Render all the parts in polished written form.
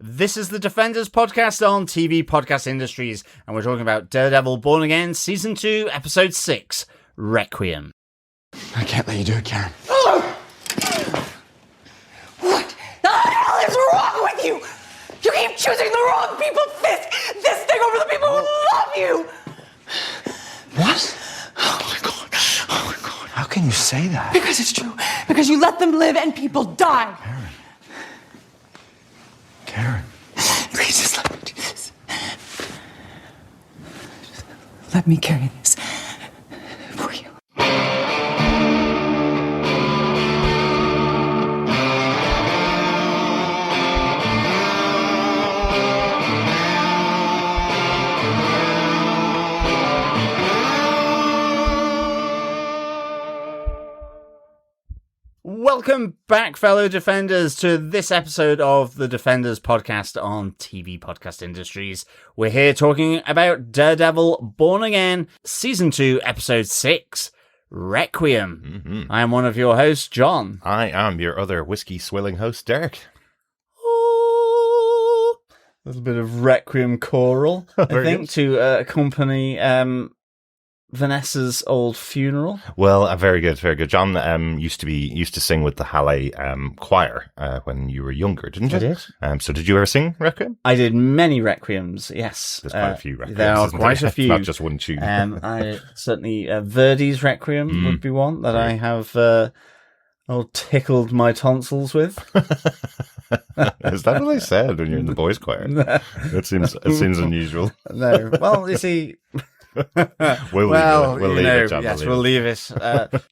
This is the Defenders podcast on TV Podcast Industries, and we're talking about Daredevil Born Again, Season 2, Episode 6, Requiem. I can't let you do it, Karen. What the hell is wrong with you? You keep choosing the wrong people, Fisk! This thing over the people who love you! What? Oh my god. Oh my god. How can you say that? Because it's true. Because you let them live and people die. Karen. Please just let me do this. Just let me carry this for you. Welcome back, fellow Defenders, to this episode of the Defenders podcast on TV Podcast Industries. We're here talking about Daredevil Born Again, Season 2, Episode 6, Requiem. Mm-hmm. I am one of your hosts, John. I am your other whiskey-swilling host, Derek. Ooh, a little bit of Requiem choral, I think, good. to accompany Vanessa's old funeral. Well, very good, very good. John used to sing with the Halle choir when you were younger, didn't you? I did. So did you ever sing Requiem? I did many Requiems, yes. There's quite a few Requiems. There are isn't quite there? a few. Not just one tune. I certainly Verdi's Requiem would be one that I have tickled my tonsils with. Is that what they said when you're in the boys' choir? It seems unusual. No, well, you see. We'll leave it, John. Yes, we'll leave it.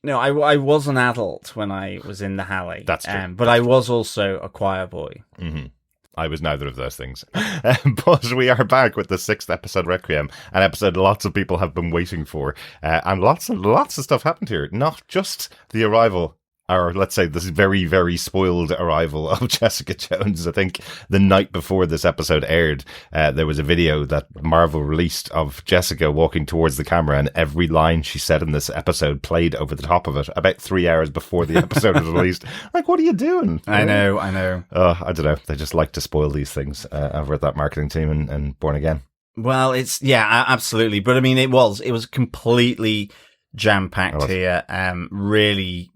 No, I was an adult when I was in the Halle. That's true. But I was also a choir boy. Mm-hmm. I was neither of those things. But we are back with the 6th episode, Requiem, an episode lots of people have been waiting for. And lots of stuff happened here. Not just the arrival, or let's say this very, very spoiled arrival of Jessica Jones. I think the night before this episode aired, there was a video that Marvel released of Jessica walking towards the camera, and every line she said in this episode played over the top of it about 3 hours before the episode was released. Like, what are you doing? I know. I don't know. They just like to spoil these things over at that marketing team and Born Again. Well, absolutely. But I mean, it was completely jam-packed here. Really,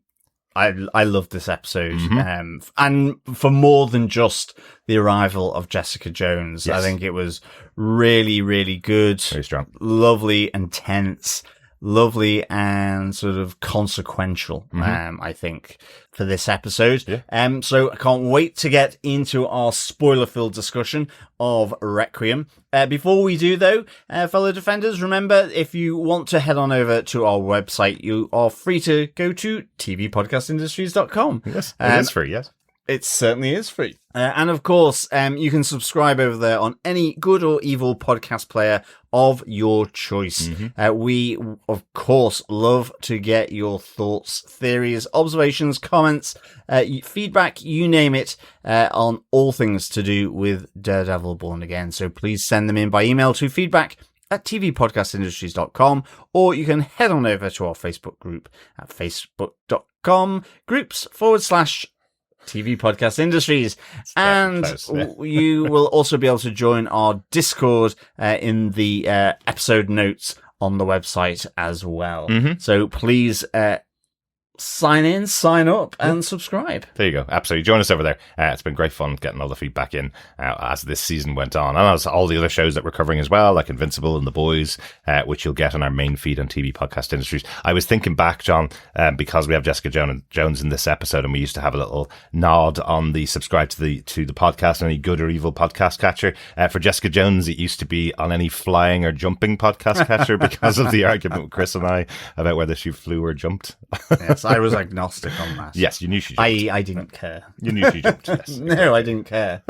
I loved this episode, and for more than just the arrival of Jessica Jones. Yes. I think it was really, really good. Very strong. Lovely and tense. Lovely and sort of consequential, I think, for this episode. Yeah. So I can't wait to get into our spoiler-filled discussion of Requiem. Before we do, though, fellow Defenders, remember, if you want to head on over to our website, you are free to go to tvpodcastindustries.com. Yes, it is free, yes. It certainly is free. And of course, you can subscribe over there on any good or evil podcast player of your choice. We, of course, love to get your thoughts, theories, observations, comments, feedback, you name it, on all things to do with Daredevil Born Again. So please send them in by email to feedback@tvpodcastindustries.com, or you can head on over to our Facebook group at facebook.com/groups/TV Podcast Industries. And you will also be able to join our Discord in the episode notes on the website as well. So please sign in, sign up, and subscribe. There you go. Absolutely. Join us over there. It's been great fun getting all the feedback in as this season went on. And as all the other shows that we're covering as well, like Invincible and The Boys, which you'll get on our main feed on TV Podcast Industries. I was thinking back, John, because we have Jessica Jones in this episode, and we used to have a little nod on the subscribe to the podcast, any good or evil podcast catcher. For Jessica Jones, it used to be on any flying or jumping podcast catcher because of the argument with Chris and I about whether she flew or jumped. Yes, I was agnostic on that. Yes, you knew she jumped. I didn't care. You knew she jumped, yes. No, I didn't care.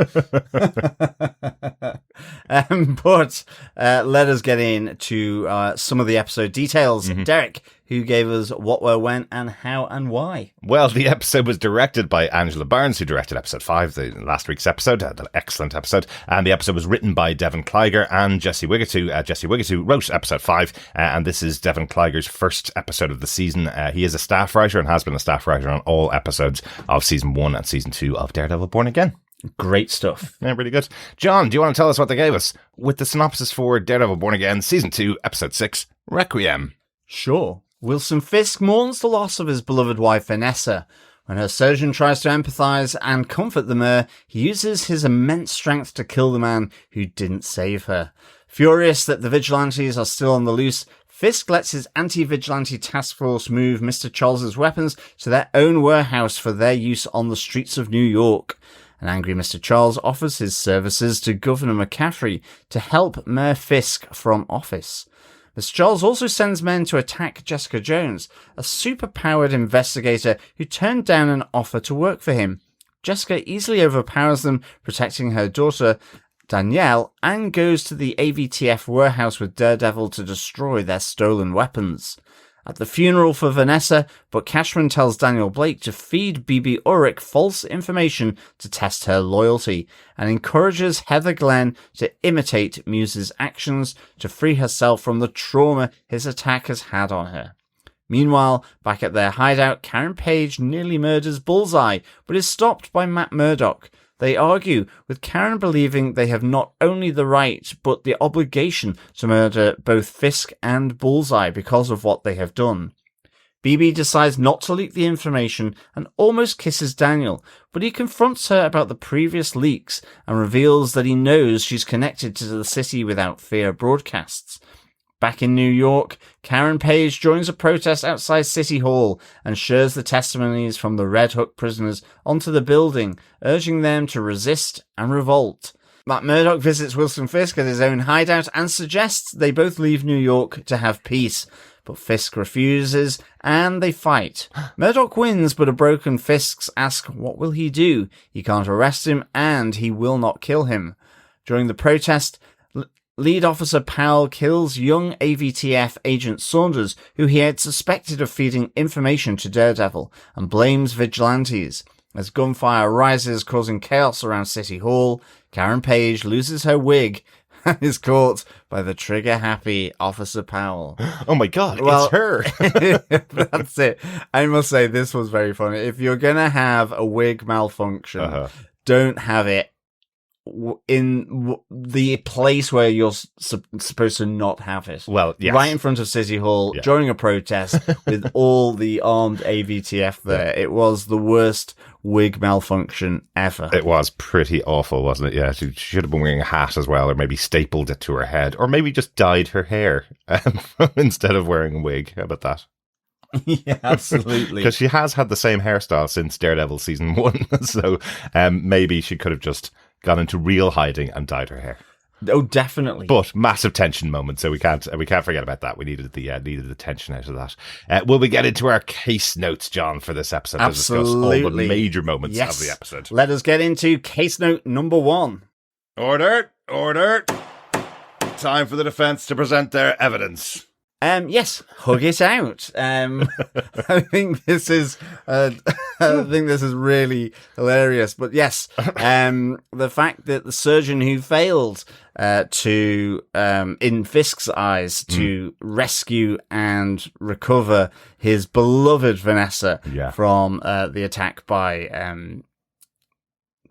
But let us get into some of the episode details. Derek, who gave us what, where, when, and how, and why. Well, the episode was directed by Angela Barnes, who directed episode 5, last week's episode, an excellent episode. And the episode was written by Devon Kliger and Jesse Wigutow. Jesse Wigutow wrote episode 5, and this is Devon Kliger's first episode of the season. He is a staff writer and has been a staff writer on all episodes of season 1 and season 2 of Daredevil Born Again. Great stuff. Yeah, really good. John, do you want to tell us what they gave us with the synopsis for Daredevil Born Again, Season 2, Episode 6, Requiem? Sure. Wilson Fisk mourns the loss of his beloved wife Vanessa. When her surgeon tries to empathise and comfort the mayor, he uses his immense strength to kill the man who didn't save her. Furious that the vigilantes are still on the loose, Fisk lets his Anti-Vigilante Task Force move Mr. Charles's weapons to their own warehouse for their use on the streets of New York. An angry Mr. Charles offers his services to Governor McCaffrey to help Mayor Fisk from office. Mr. Charles also sends men to attack Jessica Jones, a super-powered investigator who turned down an offer to work for him. Jessica easily overpowers them, protecting her daughter, Danielle, and goes to the AVTF warehouse with Daredevil to destroy their stolen weapons. At the funeral for Vanessa, Buck Cashman tells Daniel Blake to feed BB Ulrich false information to test her loyalty, and encourages Heather Glenn to imitate Muse's actions to free herself from the trauma his attackers had on her. Meanwhile, back at their hideout, Karen Page nearly murders Bullseye, but is stopped by Matt Murdock. They argue, with Karen believing they have not only the right, but the obligation to murder both Fisk and Bullseye because of what they have done. BB decides not to leak the information and almost kisses Daniel, but he confronts her about the previous leaks and reveals that he knows she's connected to the City Without Fear broadcasts. Back in New York, Karen Page joins a protest outside City Hall and shares the testimonies from the Red Hook prisoners onto the building, urging them to resist and revolt. Matt Murdock visits Wilson Fisk at his own hideout and suggests they both leave New York to have peace, but Fisk refuses and they fight. Murdock wins, but a broken Fisk asks what will he do? He can't arrest him and he will not kill him. During the protest, Lead Officer Powell kills young AVTF agent Saunders, who he had suspected of feeding information to Daredevil, and blames vigilantes. As gunfire rises, causing chaos around City Hall, Karen Page loses her wig and is caught by the trigger-happy Officer Powell. Oh my god, it's her! That's it. I must say, this was very funny. If you're going to have a wig malfunction, don't have it in the place where you're supposed to not have it. Well, yes. Right in front of City Hall, during a protest, with all the armed AVTF there. Yeah. It was the worst wig malfunction ever. It was pretty awful, wasn't it? Yeah, she should have been wearing a hat as well, or maybe stapled it to her head, or maybe just dyed her hair instead of wearing a wig. How about that? Yeah, absolutely. Because she has had the same hairstyle since Daredevil Season 1, so maybe she could have just gone into real hiding and dyed her hair. Oh, definitely. But massive tension moment, so we can't forget about that. We needed the tension out of that. Will we get into our case notes, John, for this episode? Absolutely. To discuss all the major moments of the episode. Let us get into case note number 1. Order. Time for the defense to present their evidence. Yes, hug it out. I think this is really hilarious. But yes, the fact that the surgeon who failed to, in Fisk's eyes, to rescue and recover his beloved Vanessa from the attack by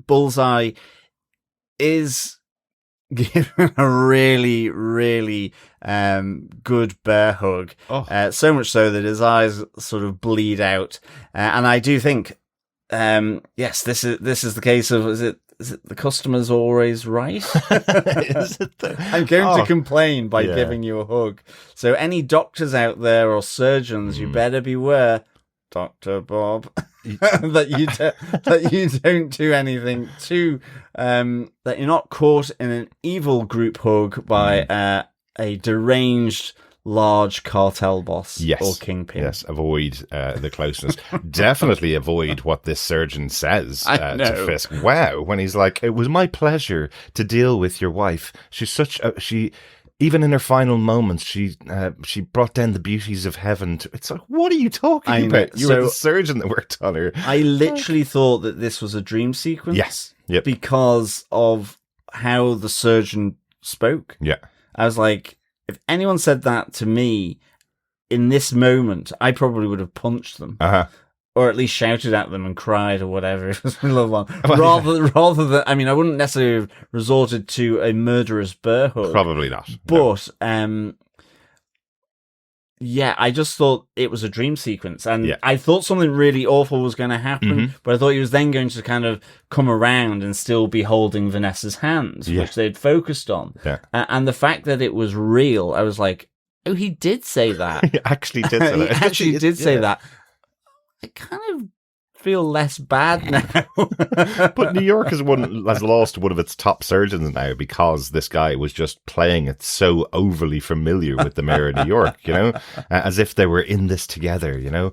Bullseye is given a really, really good bear hug. So much so that his eyes sort of bleed out. And I do think, yes, this is the case of, is it the customer's always right? I'm going to complain by giving you a hug. So any doctors out there or surgeons, you better beware, Dr. Bob, that you don't do anything to, that you're not caught in an evil group hug by a deranged large cartel boss or kingpin. Yes, avoid the closeness. Definitely avoid what this surgeon says to Fisk. Wow, when he's like, "It was my pleasure to deal with your wife. She's such a even in her final moments, she brought down the beauties of heaven." It's like, what are you talking about? You were the surgeon that worked on her. I literally thought that this was a dream sequence. Yes. Yep. Because of how the surgeon spoke. Yeah. I was like, if anyone said that to me in this moment, I probably would have punched them. or at least shouted at them and cried or whatever. It was a loved one. Rather than, I mean, I wouldn't necessarily have resorted to a murderous bear hug. Probably not. But, yeah, I just thought it was a dream sequence. And I thought something really awful was going to happen, but I thought he was then going to kind of come around and still be holding Vanessa's hand, which they'd focused on. Yeah. And the fact that it was real, I was like, oh, he did say that. He actually did say that. He actually did say that. I kind of feel less bad now. But New York has lost one of its top surgeons now because this guy was just playing it so overly familiar with the mayor of New York, you know, as if they were in this together, you know.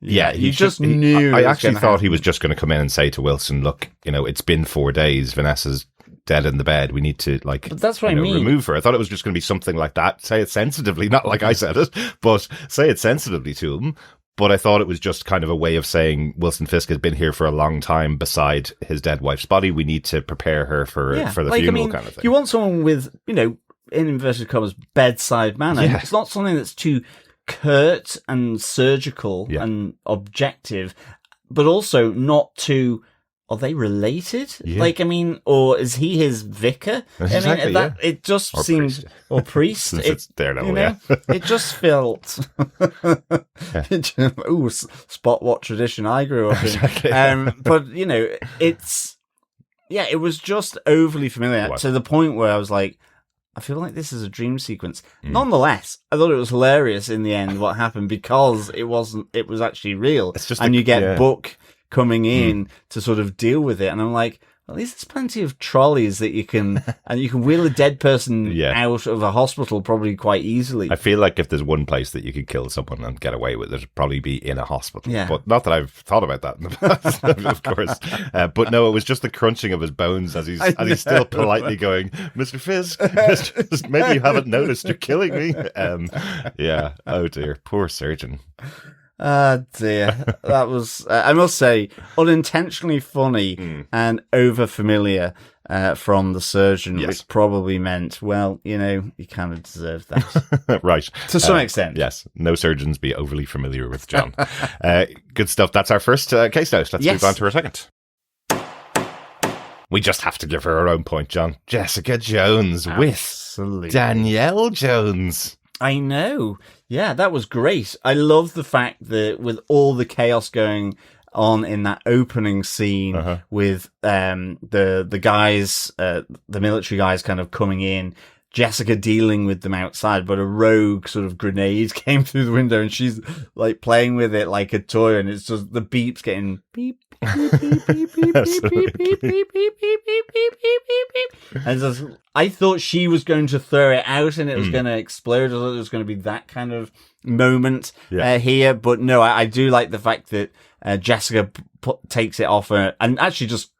He just knew. I actually thought he was just going to come in and say to Wilson, look, you know, it's been 4 days. Vanessa's dead in the bed. We need to, like, but that's what I mean. Remove her. I thought it was just going to be something like that. Say it sensitively, not like I said it, but say it sensitively to him. But I thought it was just kind of a way of saying Wilson Fisk has been here for a long time beside his dead wife's body. We need to prepare her for the funeral kind of thing. You want someone with, you know, in inverted commas, bedside manner. Yeah. It's not something that's too curt and surgical and objective, but also not too... Are they related? Yeah. Like, I mean, or is he his vicar? Exactly, I mean, it just seemed... Priest. Or priest. It's Daredevil, you know, it just felt... Ooh, spot what tradition I grew up in. Exactly. But, you know, it's... Yeah, it was just overly familiar to the point where I was like, I feel like this is a dream sequence. Nonetheless, I thought it was hilarious in the end what happened because it was actually real. It's just you get Book coming in to sort of deal with it. And I'm like, at least there's plenty of trolleys that you can, and you can wheel a dead person out of a hospital probably quite easily. I feel like if there's one place that you could kill someone and get away with it, it'd probably be in a hospital. Yeah. But not that I've thought about that in the past, of course. But no, it was just the crunching of his bones as he's still politely going, Mr. Fisk, maybe you haven't noticed you're killing me. Yeah. Oh dear. Poor surgeon. Dear. That was, I must say, unintentionally funny and over familiar from the surgeon, which probably meant, well, you know, you kind of deserve that. Right. To some extent. Yes. No surgeons be overly familiar with John. Good stuff. That's our first case note. Let's move on to our second. We just have to give her her own point, John. Jessica Jones with Danielle Jones. I know. Yeah, that was great. I love the fact that with all the chaos going on in that opening scene with the guys, the military guys kind of coming in, Jessica dealing with them outside, but a rogue sort of grenade came through the window and she's like playing with it like a toy, and it's just the beeps getting beep, beep, beep, beep, beep, beep, beep, beep, beep, beep, beep, beep, beep, beep, beep, beep. And just, I thought she was going to throw it out and it was going to explode. I thought there was going to be that kind of moment here, but no, I do like the fact that Jessica takes it off her and actually just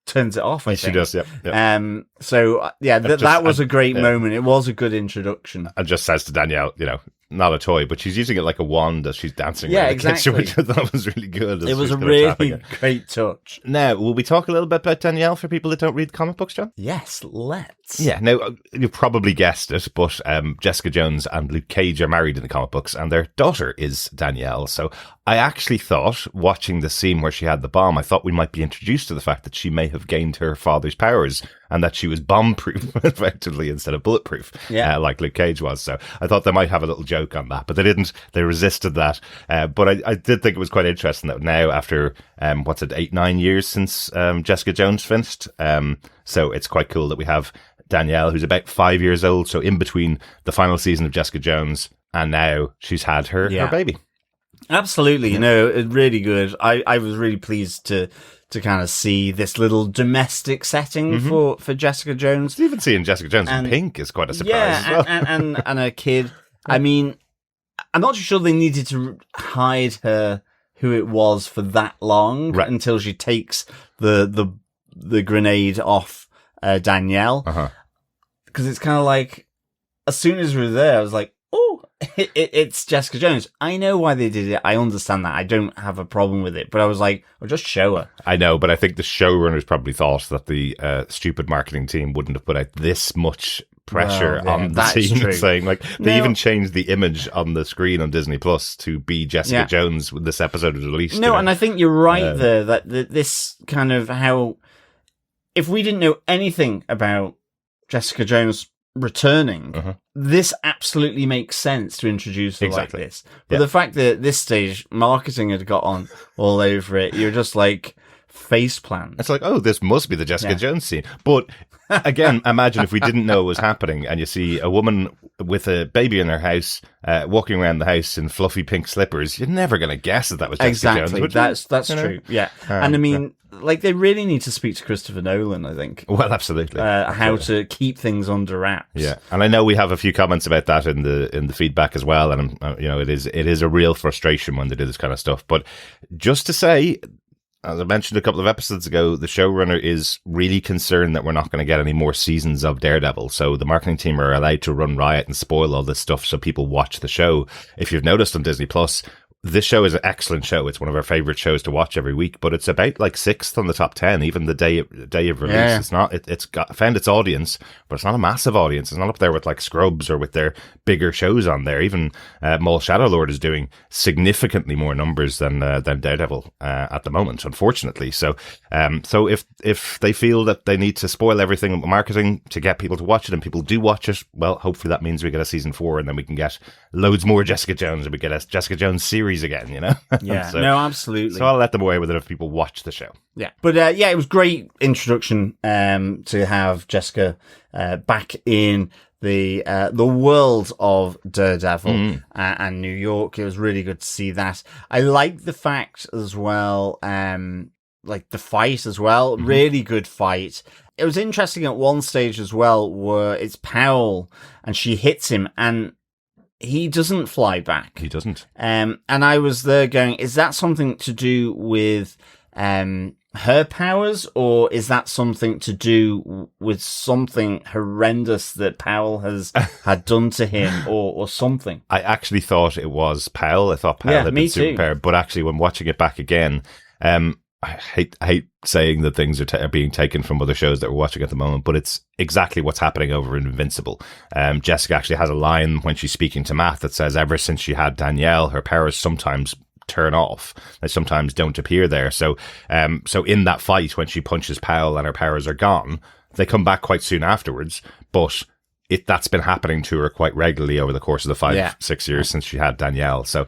turns it off, I think. She does, yeah. So, yeah, that was a great moment. It was a good introduction. And just says to Danielle, you know, not a toy, but she's using it like a wand as she's dancing around the kitchen, which I thought was really good. It was a really great touch. Now, will we talk a little bit about Danielle for people that don't read comic books, John? Yes, let's. Yeah, now, you probably guessed it, but Jessica Jones and Luke Cage are married in the comic books, and their daughter is Danielle. So I actually thought, watching the scene where she had the bomb, I thought we might be introduced to the fact that she may have gained her father's powers and that she was bomb-proof, effectively, instead of bulletproof, like Luke Cage was. So I thought they might have a little joke on that, but they didn't. They resisted that. But I did think it was quite interesting that now, after, 8-9 years since Jessica Jones finished, so it's quite cool that we have Danielle, who's about 5 years old, so in between the final season of Jessica Jones, and now she's had her baby. Absolutely, you know, it's really good. I was really pleased to kind of see this little domestic setting for Jessica Jones. Even seeing Jessica Jones in pink is quite a surprise as well. and a kid. I mean, I'm not too sure they needed to hide her who it was for that long until she takes the grenade off Danielle. Because it's kind of like, as soon as we were there, I was like, oh, it's Jessica Jones. I know why they did it. I understand that. I don't have a problem with it. But I was like, well, just show her. I know, but I think the showrunners probably thought that the stupid marketing team wouldn't have put out this much pressure on the team, saying like they even changed the image on the screen on Disney Plus to be Jessica Jones when this episode was released. No, and I think you're right there that this kind of how if we didn't know anything about Jessica Jones returning, this absolutely makes sense to introduce her like this. But the fact that at this stage marketing had got on all over it, you're just like face plant. It's like, oh, this must be the Jessica Jones scene. But again, imagine if we didn't know it was happening and you see a woman with a baby in her house walking around the house in fluffy pink slippers. You're never going to guess that was Jessica Jones. That's true. Yeah. And I mean, like, they really need to speak to Christopher Nolan, I think. Well, absolutely. How to keep things under wraps. Yeah. And I know we have a few comments about that in the feedback as well. And, it is a real frustration when they do this kind of stuff. But just to say, as I mentioned a couple of episodes ago, the showrunner is really concerned that we're not going to get any more seasons of Daredevil. So the marketing team are allowed to run riot and spoil all this stuff so people watch the show. If you've noticed on Disney Plus, this show is an excellent show. It's one of our favorite shows to watch every week, but it's about like 6th on the top 10, even the day of release. Yeah. It's not, it's found its audience, but it's not a massive audience. It's not up there with like Scrubs or with their bigger shows on there. Even Mole Shadowlord is doing significantly more numbers than Daredevil at the moment, unfortunately. So if they feel that they need to spoil everything with marketing to get people to watch it, and people do watch it, well, hopefully that means we get a season 4, and then we can get loads more Jessica Jones, and we get a Jessica Jones series again, Yeah, so, no, absolutely. So I'll let them away with it if people watch the show. Yeah, but it was great introduction to have Jessica back in the world of Daredevil and New York. It was really good to see that. I like the fact as well, like the fight as well. Really good fight. It was interesting at one stage as well, where it's Powell and she hits him and he doesn't fly back. He doesn't. And I was there going, is that something to do with her powers, or is that something to do with something horrendous that Powell had done to him, or something? I actually thought it was Powell. I thought Powell had been superpowered, but actually when watching it back again, I hate saying that things are being taken from other shows that we're watching at the moment, but it's exactly what's happening over in Invincible. Jessica actually has a line when she's speaking to Matt that says ever since she had Danielle, her powers sometimes turn off. They sometimes don't appear there. So in that fight, when she punches Powell and her powers are gone, they come back quite soon afterwards, but that's been happening to her quite regularly over the course of the 5-6 years since she had Danielle. So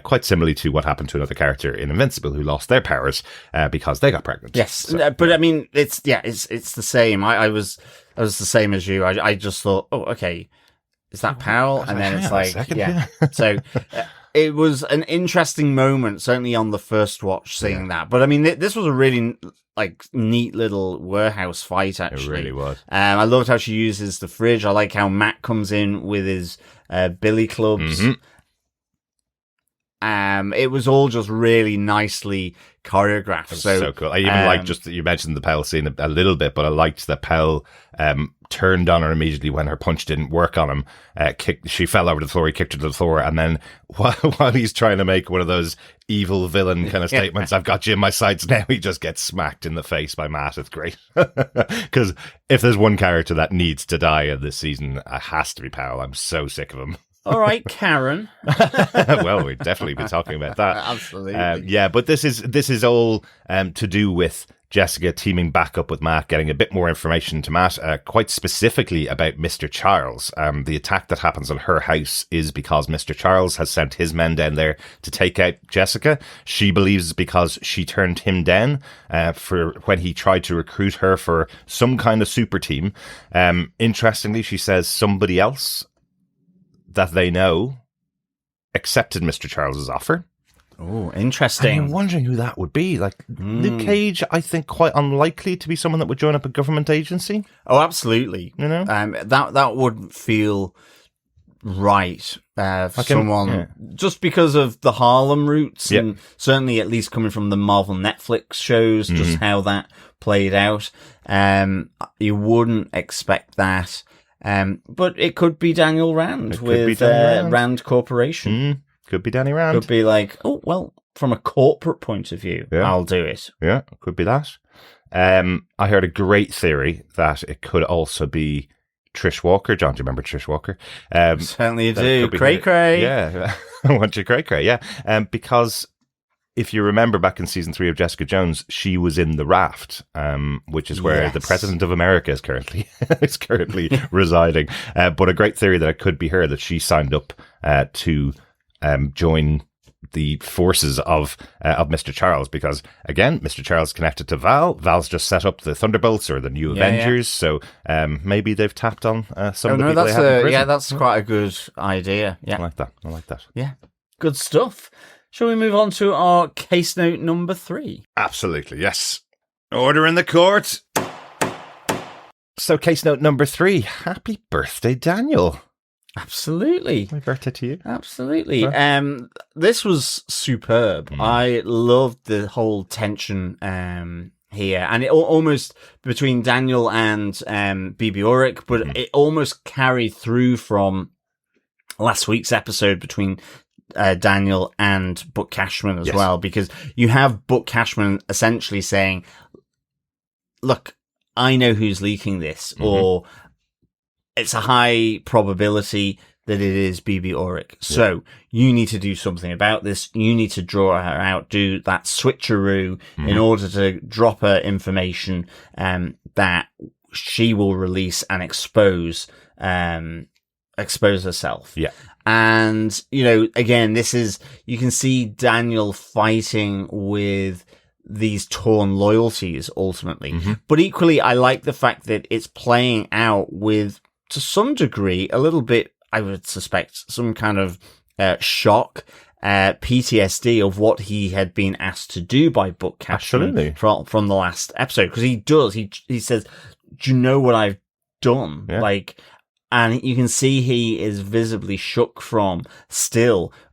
quite similarly to what happened to another character in Invincible who lost their powers because they got pregnant. Yes, so, but I mean, it's the same. I was the same as you. I just thought, oh, okay, is that Powell? And then it's like, So it was an interesting moment, certainly on the first watch, seeing that. But I mean, this was a really neat little warehouse fight, actually. It really was. I loved how she uses the fridge. I like how Matt comes in with his billy clubs. It was all just really nicely choreographed. So cool. I even liked, just that you mentioned the Pell scene a little bit, but I liked that Pell turned on her immediately when her punch didn't work on him. She fell over the floor, he kicked her to the floor, and then while he's trying to make one of those evil villain kind of statements, I've got you in my sights now, he just gets smacked in the face by Matt. It's great. Because if there's one character that needs to die in this season, it has to be Powell. I'm so sick of him. All right, Karen. Well, we'd definitely be talking about that. Absolutely. But this is all to do with Jessica teaming back up with Matt, getting a bit more information to Matt, quite specifically about Mr. Charles. The attack that happens on her house is because Mr. Charles has sent his men down there to take out Jessica. She believes because she turned him down for when he tried to recruit her for some kind of super team. Interestingly, she says somebody else that they know accepted Mr. Charles's offer. Oh, interesting. I'm wondering who that would be. Luke Cage, I think, quite unlikely to be someone that would join up a government agency. Oh, absolutely. You know, that would feel right for someone just because of the Harlem roots, and certainly at least coming from the Marvel Netflix shows, just how that played out. You wouldn't expect that. But it could be Daniel Rand with Rand Corporation. Could be Danny Rand. Could be like, oh, well, from a corporate point of view, I'll do it. Yeah, could be that. I heard a great theory that it could also be Trish Walker. John, do you remember Trish Walker? Certainly do. Cray cray. Yeah. I want you cray cray. Yeah. Because if you remember back in season 3 of Jessica Jones, she was in the raft, which is where the President of America is currently residing. But a great theory that it could be her, that she signed up to join the forces of Mr. Charles, because again, Mr. Charles is connected to Val. Val's just set up the Thunderbolts or the New Avengers, so maybe they've tapped on some of the people they have in prison. That's quite a good idea. Yeah, I like that. Yeah, good stuff. Shall we move on to our case note number 3? Absolutely, yes. Order in the court. So, case note number 3. Happy birthday, Daniel. Absolutely. Happy birthday to you. Absolutely. This was superb. I loved the whole tension here, and it almost between Daniel and Bibi Ulrich, but it almost carried through from last week's episode between Daniel and Buck Cashman as well, because you have Buck Cashman essentially saying, look, I know who's leaking this, or it's a high probability that it is Bibi Ulrich. So you need to do something about this. You need to draw her out, do that switcheroo in order to drop her information that she will release and expose herself. Yeah. And, again, you can see Daniel fighting with these torn loyalties ultimately. But equally, I like the fact that it's playing out with, to some degree, a little bit, I would suspect, some kind of shock, PTSD of what he had been asked to do by Buck Cashman from the last episode. Because he does. He says, do you know what I've done? Yeah. And you can see he is visibly shook from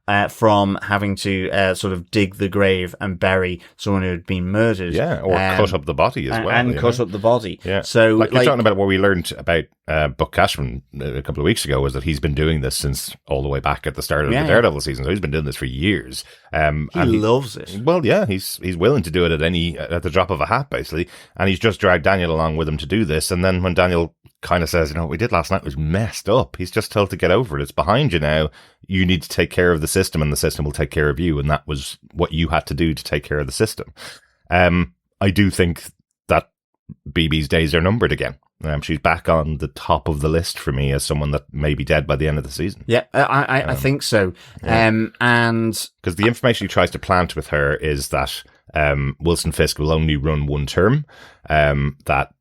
having to sort of dig the grave and bury someone who had been murdered. Yeah, or cut up the body as well. And cut up the body. Yeah. So, you're talking about what we learned about Buck Cashman a couple of weeks ago, was that he's been doing this since all the way back at the start of the Daredevil season. So he's been doing this for years. He loves it. Well, yeah, he's willing to do it at the drop of a hat, basically. And he's just dragged Daniel along with him to do this. And then when Daniel kind of says, what we did last night was messed up, he's just told to get over it. It's behind you now. You need to take care of the system, and the system will take care of you. And that was what you had to do to take care of the system. I do think that BB's days are numbered again. She's back on the top of the list for me as someone that may be dead by the end of the season. Yeah, I think so. Yeah. And because the information he tries to plant with her is that Wilson Fisk will only run one term, that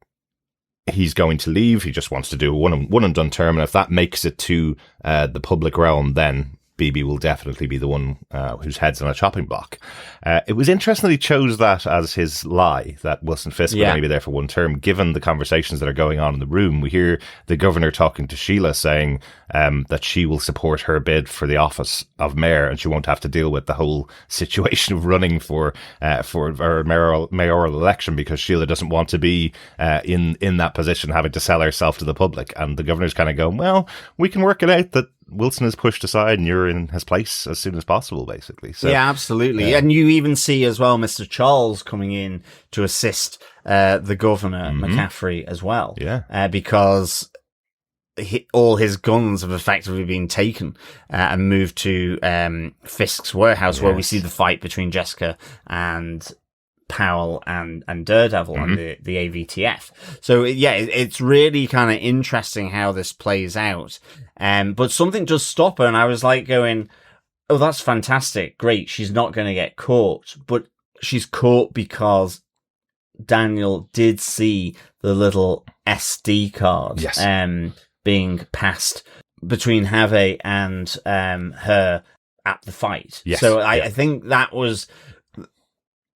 he's going to leave. He just wants to do a one and done term. And if that makes it to the public realm, then BB will definitely be the one whose head's on a chopping block. It was interesting that he chose that as his lie, that Wilson Fisk will only be there for one term, given the conversations that are going on in the room. We hear the governor talking to Sheila saying that she will support her bid for the office of mayor, and she won't have to deal with the whole situation of running for our mayoral election, because Sheila doesn't want to be in that position, having to sell herself to the public. And the governor's kind of going, well, we can work it out that Wilson is pushed aside and you're in his place as soon as possible, basically. So, yeah, absolutely. And you even see as well Mr. Charles coming in to assist the governor, McCaffrey, as well. Yeah. Because all his guns have effectively been taken and moved to Fisk's warehouse, where we see the fight between Jessica and Powell and Daredevil and the AVTF. So it's really kind of interesting how this plays out. But something does stop her, and I was like going, oh, that's fantastic. Great. She's not going to get caught, but she's caught because Daniel did see the little SD card being passed between Have and her at the fight. Yes. So I think that was...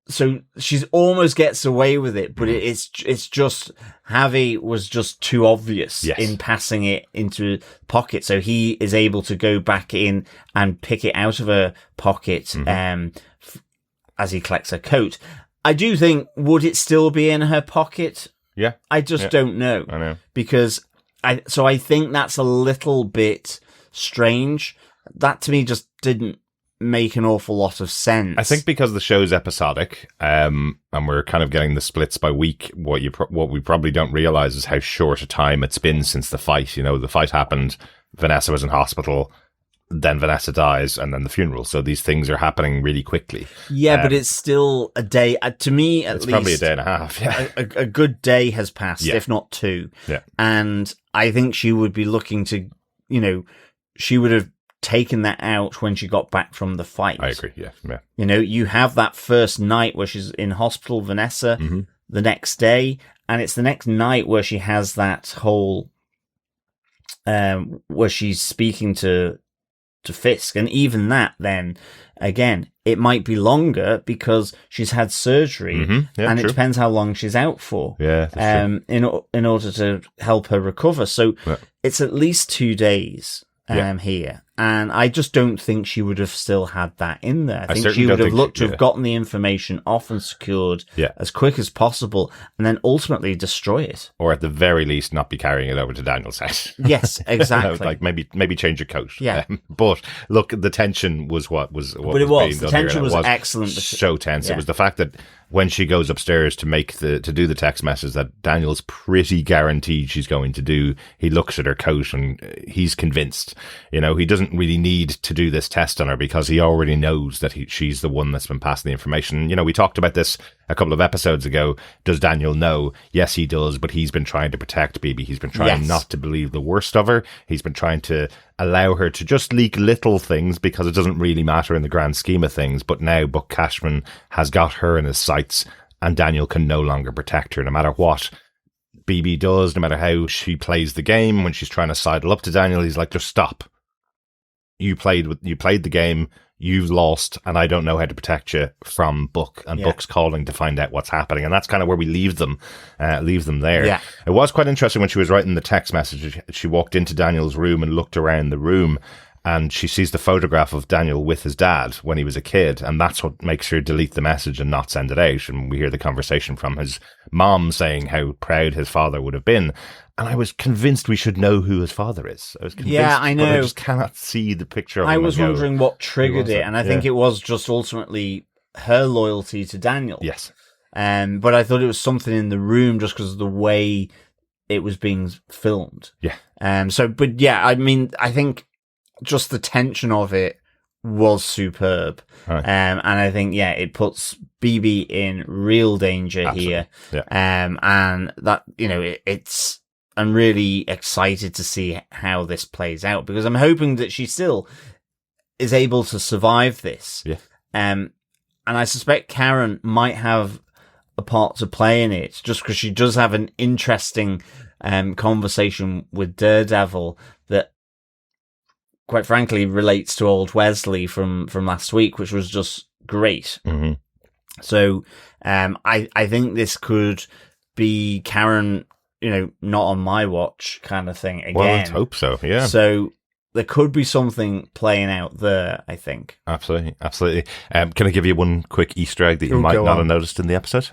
So she's almost gets away with it, but it's just Javi was just too obvious in passing it into pocket. So he is able to go back in and pick it out of her pocket as he collects her coat. I do think, would it still be in her pocket? Yeah. I just don't know. I know. Because I think that's a little bit strange. That to me just didn't make an awful lot of sense. I think because the show's episodic, and we're kind of getting the splits by week, what we probably don't realize is how short a time it's been since the fight. You know, the fight happened, Vanessa was in hospital, then Vanessa dies, and then the funeral. So these things are happening really quickly. Yeah, but it's still a day. To me, at least, it's probably a day and a half. Yeah, a good day has passed, if not two. Yeah, and I think she would be looking to, you know, she would have taken that out when she got back from the fight. I agree. Yeah. You know, you have that first night where she's in hospital, Vanessa, the next day, and it's the next night where she has that whole, where she's speaking to Fisk, and even that, then again, it might be longer because she's had surgery, and it depends how long she's out for. Yeah, that's true. In order to help her recover, so it's at least 2 days here. And I just don't think she would have still had that in there. I think she would have looked to have gotten the information off and secured as quick as possible, and then ultimately destroy it. Or at the very least, not be carrying it over to Daniel's house. Yes, exactly. Like maybe change your coat. Yeah. But look, the tension was what was. But it was. The tension was excellent. So tense. It was the fact that when she goes upstairs to do the text message that Daniel's pretty guaranteed she's going to do, he looks at her coat and he's convinced. You know, he doesn't really need to do this test on her because he already knows that she's the one that's been passing the information. You know, we talked about this a couple of episodes ago. Does Daniel know? Yes, he does, but he's been trying to protect Bibi. He's been trying not to believe the worst of her. He's been trying to allow her to just leak little things because it doesn't really matter in the grand scheme of things. But now Buck Cashman has got her in his sights, and Daniel can no longer protect her, no matter what Bibi does, no matter how she plays the game. When she's trying to sidle up to Daniel, he's like, just stop. You played the game, you've lost, and I don't know how to protect you from Buck. And Buck's calling to find out what's happening, and that's kind of where we leave them there. Yeah. It was quite interesting when she was writing the text message. She walked into Daniel's room and looked around the room, and she sees the photograph of Daniel with his dad when he was a kid, and that's what makes her delete the message and not send it out. And we hear the conversation from his mom saying how proud his father would have been. And I was convinced we should know who his father is. I was convinced, I know. But I just cannot see the picture of him. I was wondering what triggered it, and I think it was just ultimately her loyalty to Daniel. Yes. But I thought it was something in the room just because of the way it was being filmed. Yeah. I mean, I think just the tension of it was superb. Right. And I think, it puts Bibi in real danger here. Yeah. And that, you know, I'm really excited to see how this plays out because I'm hoping that she still is able to survive this. Yeah. And I suspect Karen might have a part to play in it just because she does have an interesting conversation with Daredevil that, quite frankly, relates to old Wesley from last week, which was just great. Mm-hmm. So I think this could be Karen, you know, not on my watch kind of thing again. Well, let's hope so, yeah. So there could be something playing out there, I think. Absolutely. Can I give you one quick Easter egg that you might not have noticed in the episode?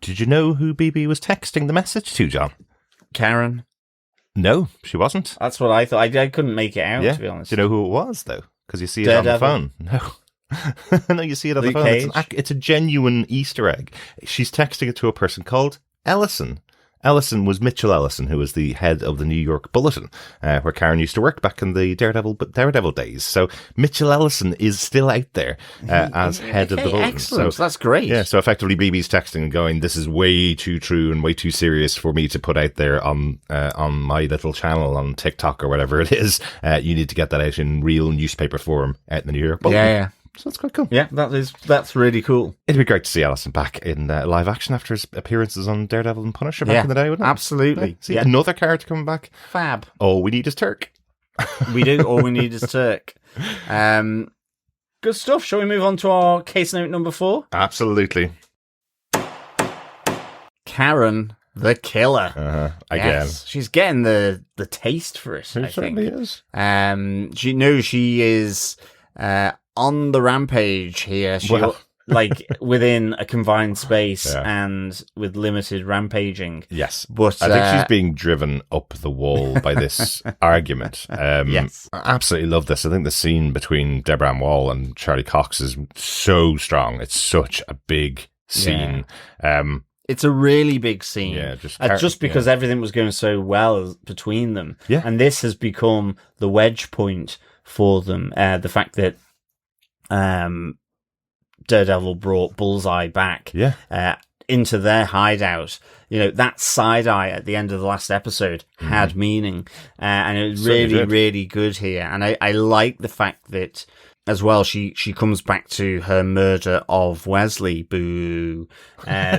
Did you know who Bibi was texting the message to, John? Karen? No, she wasn't. That's what I thought. I couldn't make it out, to be honest. Do you know who it was, though? Because you see it Daredevil. on the phone. No. No, you see it on the phone. It's a genuine Easter egg. She's texting it to a person called Ellison. Ellison was Mitchell Ellison, who was the head of the New York Bulletin, where Karen used to work back in the Daredevil days. So Mitchell Ellison is still out there as head of the Bulletin. Excellent. So that's great. Yeah, so effectively Bibi's texting and going, this is way too true and way too serious for me to put out there on my little channel on TikTok or whatever it is. You need to get that out in real newspaper form out in the New York Bulletin. Yeah. So that's quite cool. Yeah, that's really cool. It'd be great to see Ellison back in live action after his appearances on Daredevil and Punisher back in the day, wouldn't it? Absolutely. Yeah. See, another character coming back. Fab. All we need is Turk. We do. All we need is Turk. Good stuff. Shall we move on to our case note number 4? Absolutely. Karen the killer. Again. Yes, she's getting the taste for it, I think. Certainly is. She knows she is on the rampage here. like within a confined space and with limited rampaging. Yes. But I think she's being driven up the wall by this argument. Yes. I absolutely love this. I think the scene between Deborah Ann Wall and Charlie Cox is so strong. It's such a big scene. It's a really big scene. Yeah, just because everything was going so well between them. Yeah. And this has become the wedge point for them. The fact that Daredevil brought Bullseye back into their hideout. You know, that side eye at the end of the last episode had meaning. And it was really, really good here. And I like the fact that, as well, she comes back to her murder of Wesley, boo,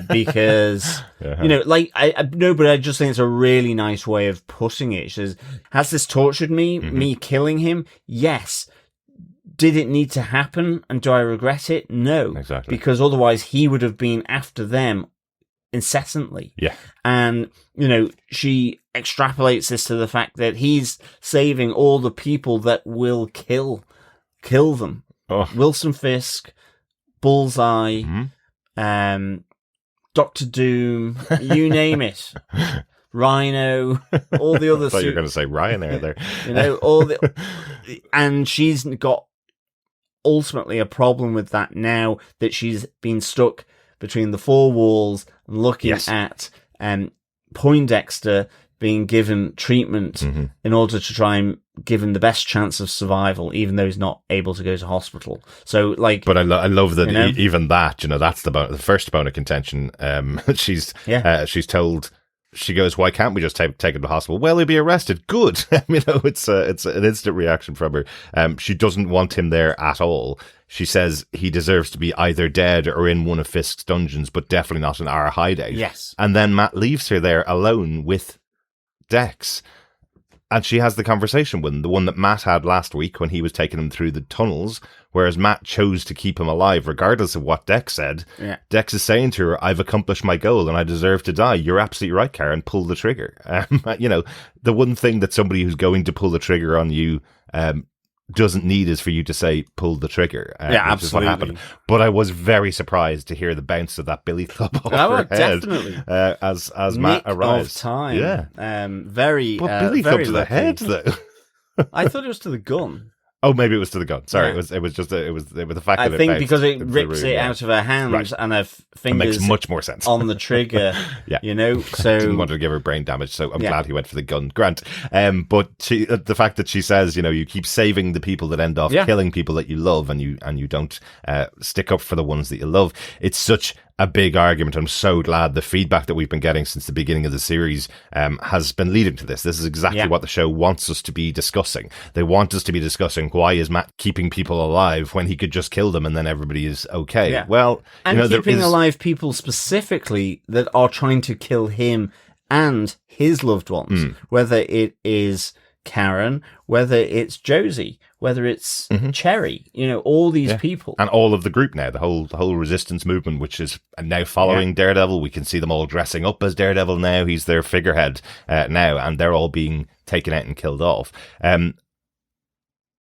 because, you know, like, but I just think it's a really nice way of putting it. She says, has this tortured me, me killing him? Yes. Did it need to happen? And do I regret it? No. Exactly. Because otherwise he would have been after them incessantly. Yeah. And, you know, she extrapolates this to the fact that he's saving all the people that will kill them. Oh. Wilson Fisk, Bullseye, Doctor Doom, you name it. Rhino, all the other. I thought you were going to say Ryanair there. You know, all the, and she's got ultimately a problem with that now that she's been stuck between the four walls and looking at Poindexter being given treatment in order to try and give him the best chance of survival, even though he's not able to go to hospital. So, like, but I love that, you know? Even that, you know, that's the first bone of contention. She's told. She goes, why can't we just take him to the hospital? Well, he'll be arrested. Good. You know, it's an instant reaction from her. She doesn't want him there at all. She says he deserves to be either dead or in one of Fisk's dungeons, but definitely not in our hideout. Yes. And then Matt leaves her there alone with Dex. And she has the conversation with him, the one that Matt had last week when he was taking him through the tunnels, whereas Matt chose to keep him alive regardless of what Dex said. Yeah. Dex is saying to her, I've accomplished my goal and I deserve to die. You're absolutely right, Karen. Pull the trigger. You know, the one thing that somebody who's going to pull the trigger on you doesn't need is for you to say, pull the trigger. Absolutely. Is what happened. But I was very surprised to hear the bounce of that billy club off her head. Definitely. As Matt arrives. Of time. Yeah. Very. But billy club to the head, though. I thought it was to the gun. Oh, maybe it was to the gun. Sorry, it was just the fact that I think it because it rips it out of her hands and her fingers makes much more sense on the trigger. You know, so didn't want to give her brain damage, so I'm glad he went for the gun. Grant, but the fact that she says, you know, you keep saving the people that end up killing people that you love, and you don't stick up for the ones that you love. It's such a big argument. I'm so glad the feedback that we've been getting since the beginning of the series has been leading to this. This is exactly what the show wants us to be discussing. They want us to be discussing, why is Matt keeping people alive when he could just kill them and then everybody is okay? Yeah. Well, and you know, keeping alive people specifically that are trying to kill him and his loved ones, whether it is Karen, whether it's Josie, whether it's Cherry, you know, all these people. And all of the group now, the whole resistance movement, which is now following Daredevil. We can see them all dressing up as Daredevil now. He's their figurehead now, and they're all being taken out and killed off.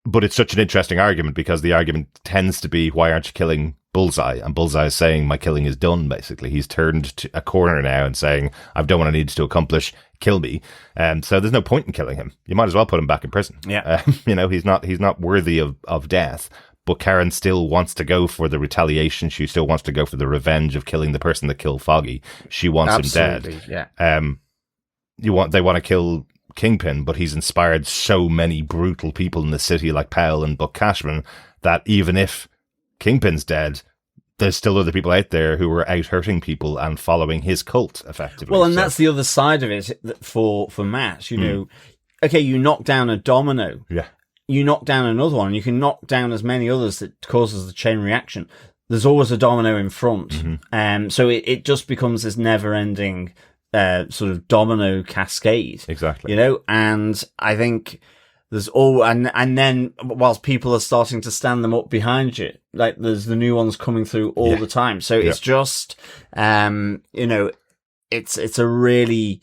But it's such an interesting argument because the argument tends to be, why aren't you killing Bullseye? And Bullseye is saying, my killing is done, basically. He's turned to a corner now and saying, I've done what I needed to accomplish, kill me. So there's no point in killing him. You might as well put him back in prison. Yeah. You know, he's not worthy of death. But Karen still wants to go for the retaliation. She still wants to go for the revenge of killing the person that killed Foggy. She wants him dead. Yeah. They want to kill Kingpin, but he's inspired so many brutal people in the city like Powell and Buck Cashman that even if Kingpin's dead, there's still other people out there who are out hurting people and following his cult, effectively. Well, and that's the other side of it for Matt. You know, okay, you knock down a domino. Yeah. You knock down another one. You can knock down as many others that causes the chain reaction. There's always a domino in front. So it just becomes this never-ending sort of domino cascade. Exactly. You know, and I think there's all, and then whilst people are starting to stand them up behind you, like there's the new ones coming through all the time. So it's just, you know, it's a really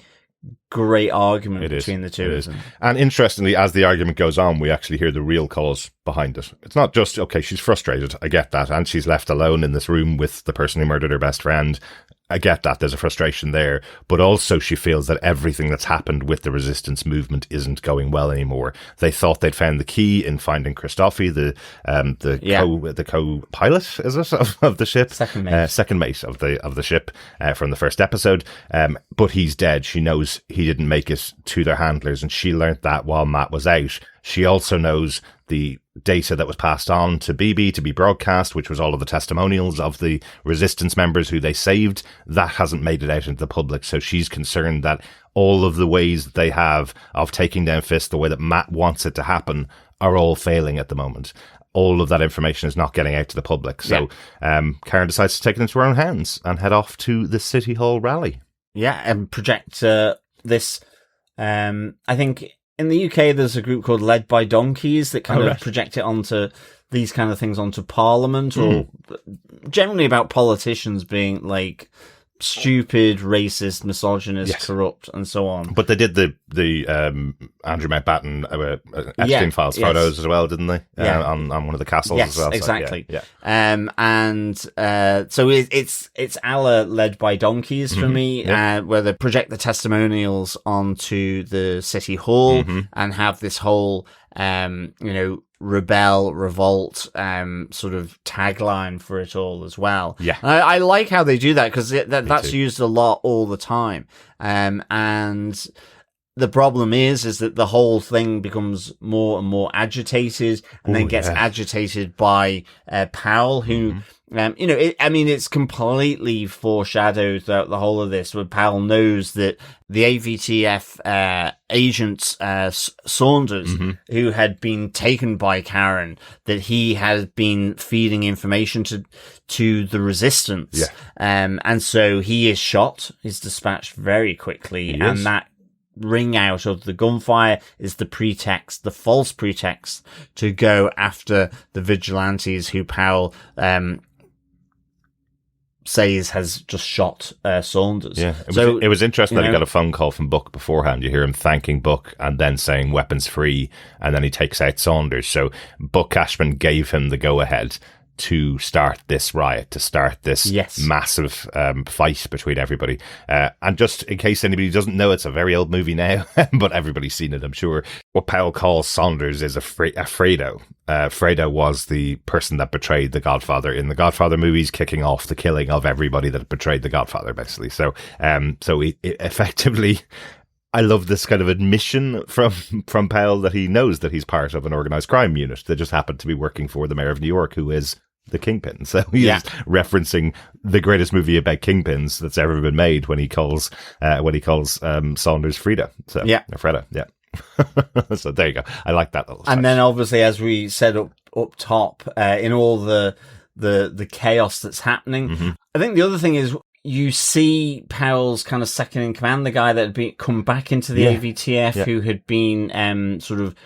great argument It is. between the two It of is. them. And interestingly, as the argument goes on, we actually hear the real cause behind it. It's not just, okay, she's frustrated. I get that. And she's left alone in this room with the person who murdered her best friend. I get that. There's a frustration there. But also she feels that everything that's happened with the resistance movement isn't going well anymore. They thought they'd found the key in finding Christophe, the co-pilot, is it, of the ship? Second mate of the ship from the first episode. But he's dead. She knows he didn't make it to their handlers, and she learnt that while Matt was out. She also knows the data that was passed on to BB to be broadcast, which was all of the testimonials of the resistance members who they saved. That hasn't made it out into the public. So she's concerned that all of the ways that they have of taking down Fisk, the way that Matt wants it to happen, are all failing at the moment. All of that information is not getting out to the public. So Karen decides to take it into her own hands and head off to the City Hall rally. Yeah, and project this. I think in the UK there's a group called Led by Donkeys that kind of project it onto these kind of things onto Parliament, or generally about politicians being like stupid, racist, misogynist, corrupt, and so on. But they did the Andrew Mountbatten Epstein files photos as well, didn't they? On one of the castles as well. Exactly. So, so it's a la Led by Donkeys for me, where they project the testimonials onto the City Hall and have this whole rebel, revolt, sort of tagline for it all as well. Yeah. I like how they do that, because that's used a lot all the time. And the problem is that the whole thing becomes more and more agitated, and then gets agitated by Powell, who, it's completely foreshadowed throughout the whole of this, where Powell knows that the AVTF agent Saunders, who had been taken by Karen, that he had been feeding information to the resistance. And so he is shot, is dispatched very quickly, and that ring out of the gunfire is the false pretext to go after the vigilantes who Powell says has just shot Saunders. Yeah, it was interesting that he got a phone call from Buck beforehand. You hear him thanking Buck and then saying weapons free, and then he takes out Saunders. So Buck Cashman gave him the go-ahead to start this riot, to start this massive fight between everybody. And just in case anybody doesn't know, it's a very old movie now, but everybody's seen it, I'm sure. What Powell calls Saunders is a Fredo. Fredo was the person that betrayed the Godfather in the Godfather movies, kicking off the killing of everybody that betrayed the Godfather, basically. So he effectively... I love this kind of admission from Powell that he knows that he's part of an organised crime unit that just happened to be working for the mayor of New York, who is the Kingpin. So he's referencing the greatest movie about kingpins that's ever been made when he calls Saunders Frida. So, Freda, so there you go. I like that little. And then obviously, as we said up top, in all the chaos that's happening, I think the other thing is, you see Powell's kind of second in command, the guy that had come back into the AVTF, who had been sort of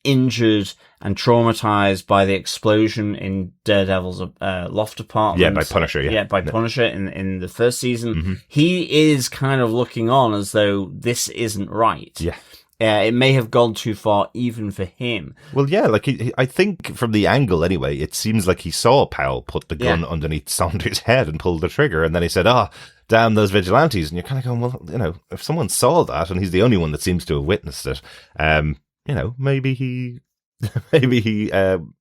injured and traumatized by the explosion in Daredevil's loft apartment. Yeah, by Punisher. By Punisher in the first season. He is kind of looking on as though this isn't right. Yeah. It may have gone too far even for him. Well, yeah, like I think from the angle anyway, it seems like he saw Powell put the gun underneath Saunders' head and pull the trigger, and then he said, damn those vigilantes. And you're kind of going, well, if someone saw that and he's the only one that seems to have witnessed it, maybe he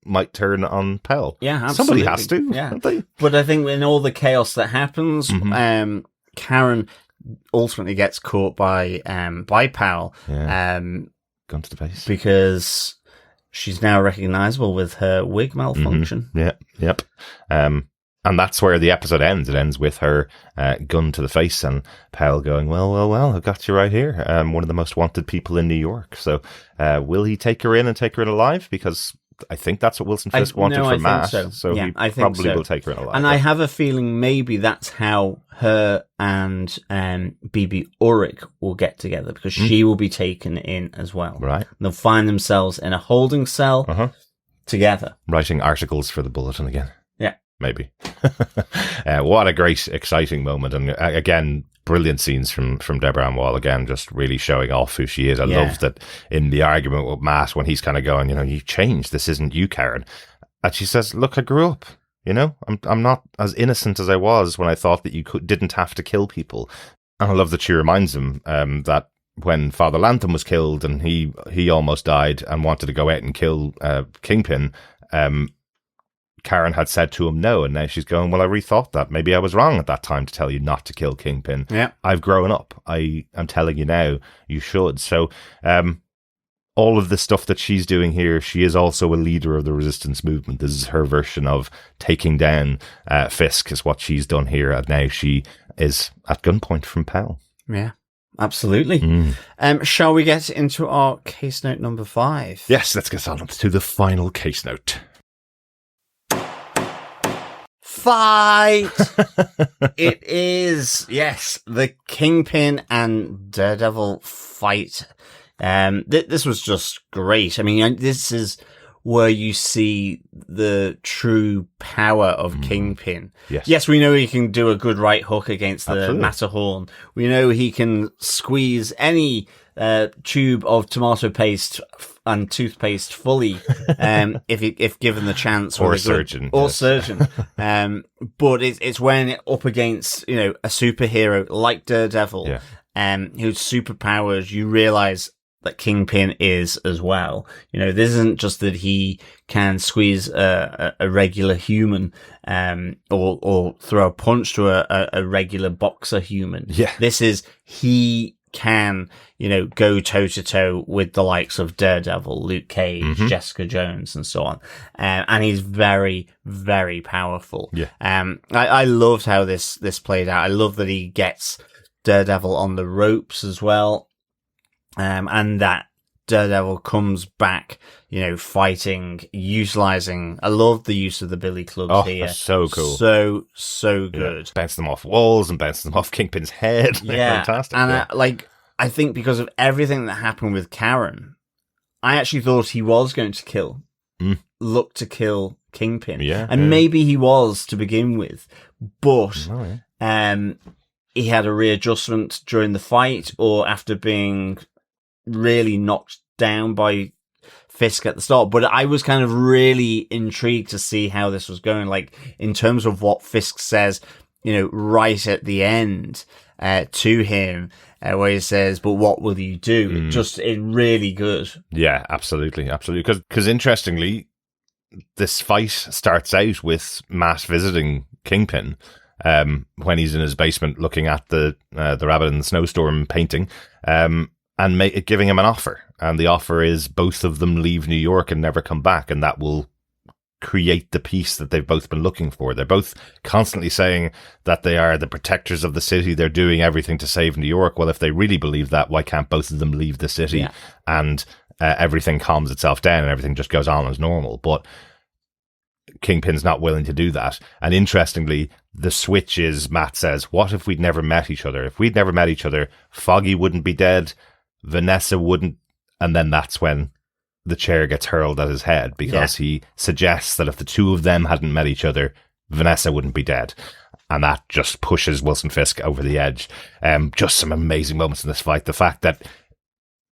might turn on Powell. Yeah, absolutely. Somebody has to. Yeah. But I think in all the chaos that happens, Karen ultimately gets caught by Powell. Gun to the face. Because she's now recognizable with her wig malfunction. Yep. And that's where the episode ends. It ends with her gun to the face and Powell going, well, I've got you right here. One of the most wanted people in New York. So will he take her in and take her in alive? Because I think that's what Wilson Fisk wanted for Matt. So he probably will take her in alive. And I have a feeling maybe that's how her and BB Ulrich will get together, because she will be taken in as well. Right. They'll find themselves in a holding cell together. Writing articles for the Bulletin again. maybe. What a great, exciting moment. And again, brilliant scenes from Deborah Wall, again, just really showing off who she is. I love that in the argument with Matt, when he's kind of going, you changed. This isn't you, Karen. And she says, look, I grew up. I'm not as innocent as I was when I thought that you didn't have to kill people. And I love that she reminds him that when Father Lantham was killed and he almost died and wanted to go out and kill Kingpin, Karen had said to him no, and now she's going, well, I rethought that. Maybe I was wrong at that time to tell you not to kill Kingpin. Yeah. I've grown up. I'm telling you now, you should. So all of the stuff that she's doing here, she is also a leader of the resistance movement. This is her version of taking down Fisk, is what she's done here. And now she is at gunpoint from Pell. Yeah, absolutely. Shall we get into our case note number 5? Yes, let's get on to the final case note. Fight! It is, yes, the Kingpin and Daredevil fight. This was just great. I mean, this is where you see the true power of Kingpin. Yes, we know he can do a good right hook against the Matterhorn. We know he can squeeze any tube of tomato paste and toothpaste fully, if given the chance, or a surgeon, but it's when up against a superhero like Daredevil, whose superpowers you realize that Kingpin is as well. This isn't just that he can squeeze a regular human, or throw a punch to a regular boxer human. Yeah, this is he can, go toe to toe with the likes of Daredevil, Luke Cage, Jessica Jones, and so on. And he's very, very powerful. Yeah. I loved how this played out. I love that he gets Daredevil on the ropes as well. And that Daredevil comes back, fighting, utilizing. I love the use of the billy clubs here. So cool. So good. Yeah. Bounce them off walls and bounce them off Kingpin's head. Yeah. Fantastic. And I think because of everything that happened with Karen, I actually thought he was going to look to kill Kingpin. Yeah. And maybe he was to begin with, but, he had a readjustment during the fight, or after being really knocked down by Fisk at the start. But I was kind of really intrigued to see how this was going, like in terms of what Fisk says, right at the end to him, where he says, but what will you do? It's really good. Yeah, absolutely. Because interestingly, this fight starts out with Matt visiting Kingpin when he's in his basement looking at the Rabbit in the Snowstorm painting, and giving him an offer. And the offer is both of them leave New York and never come back, and that will create the peace that they've both been looking for. They're both constantly saying that they are the protectors of the city. They're doing everything to save New York. Well, if they really believe that, why can't both of them leave the city? Yeah. And everything calms itself down and everything just goes on as normal. But Kingpin's not willing to do that. And interestingly, the switch is, Matt says, what if we'd never met each other? If we'd never met each other, Foggy wouldn't be dead, Vanessa wouldn't. And then that's when the chair gets hurled at his head, because he suggests that if the two of them hadn't met each other, Vanessa wouldn't be dead. And that just pushes Wilson Fisk over the edge. Just some amazing moments in this fight. The fact that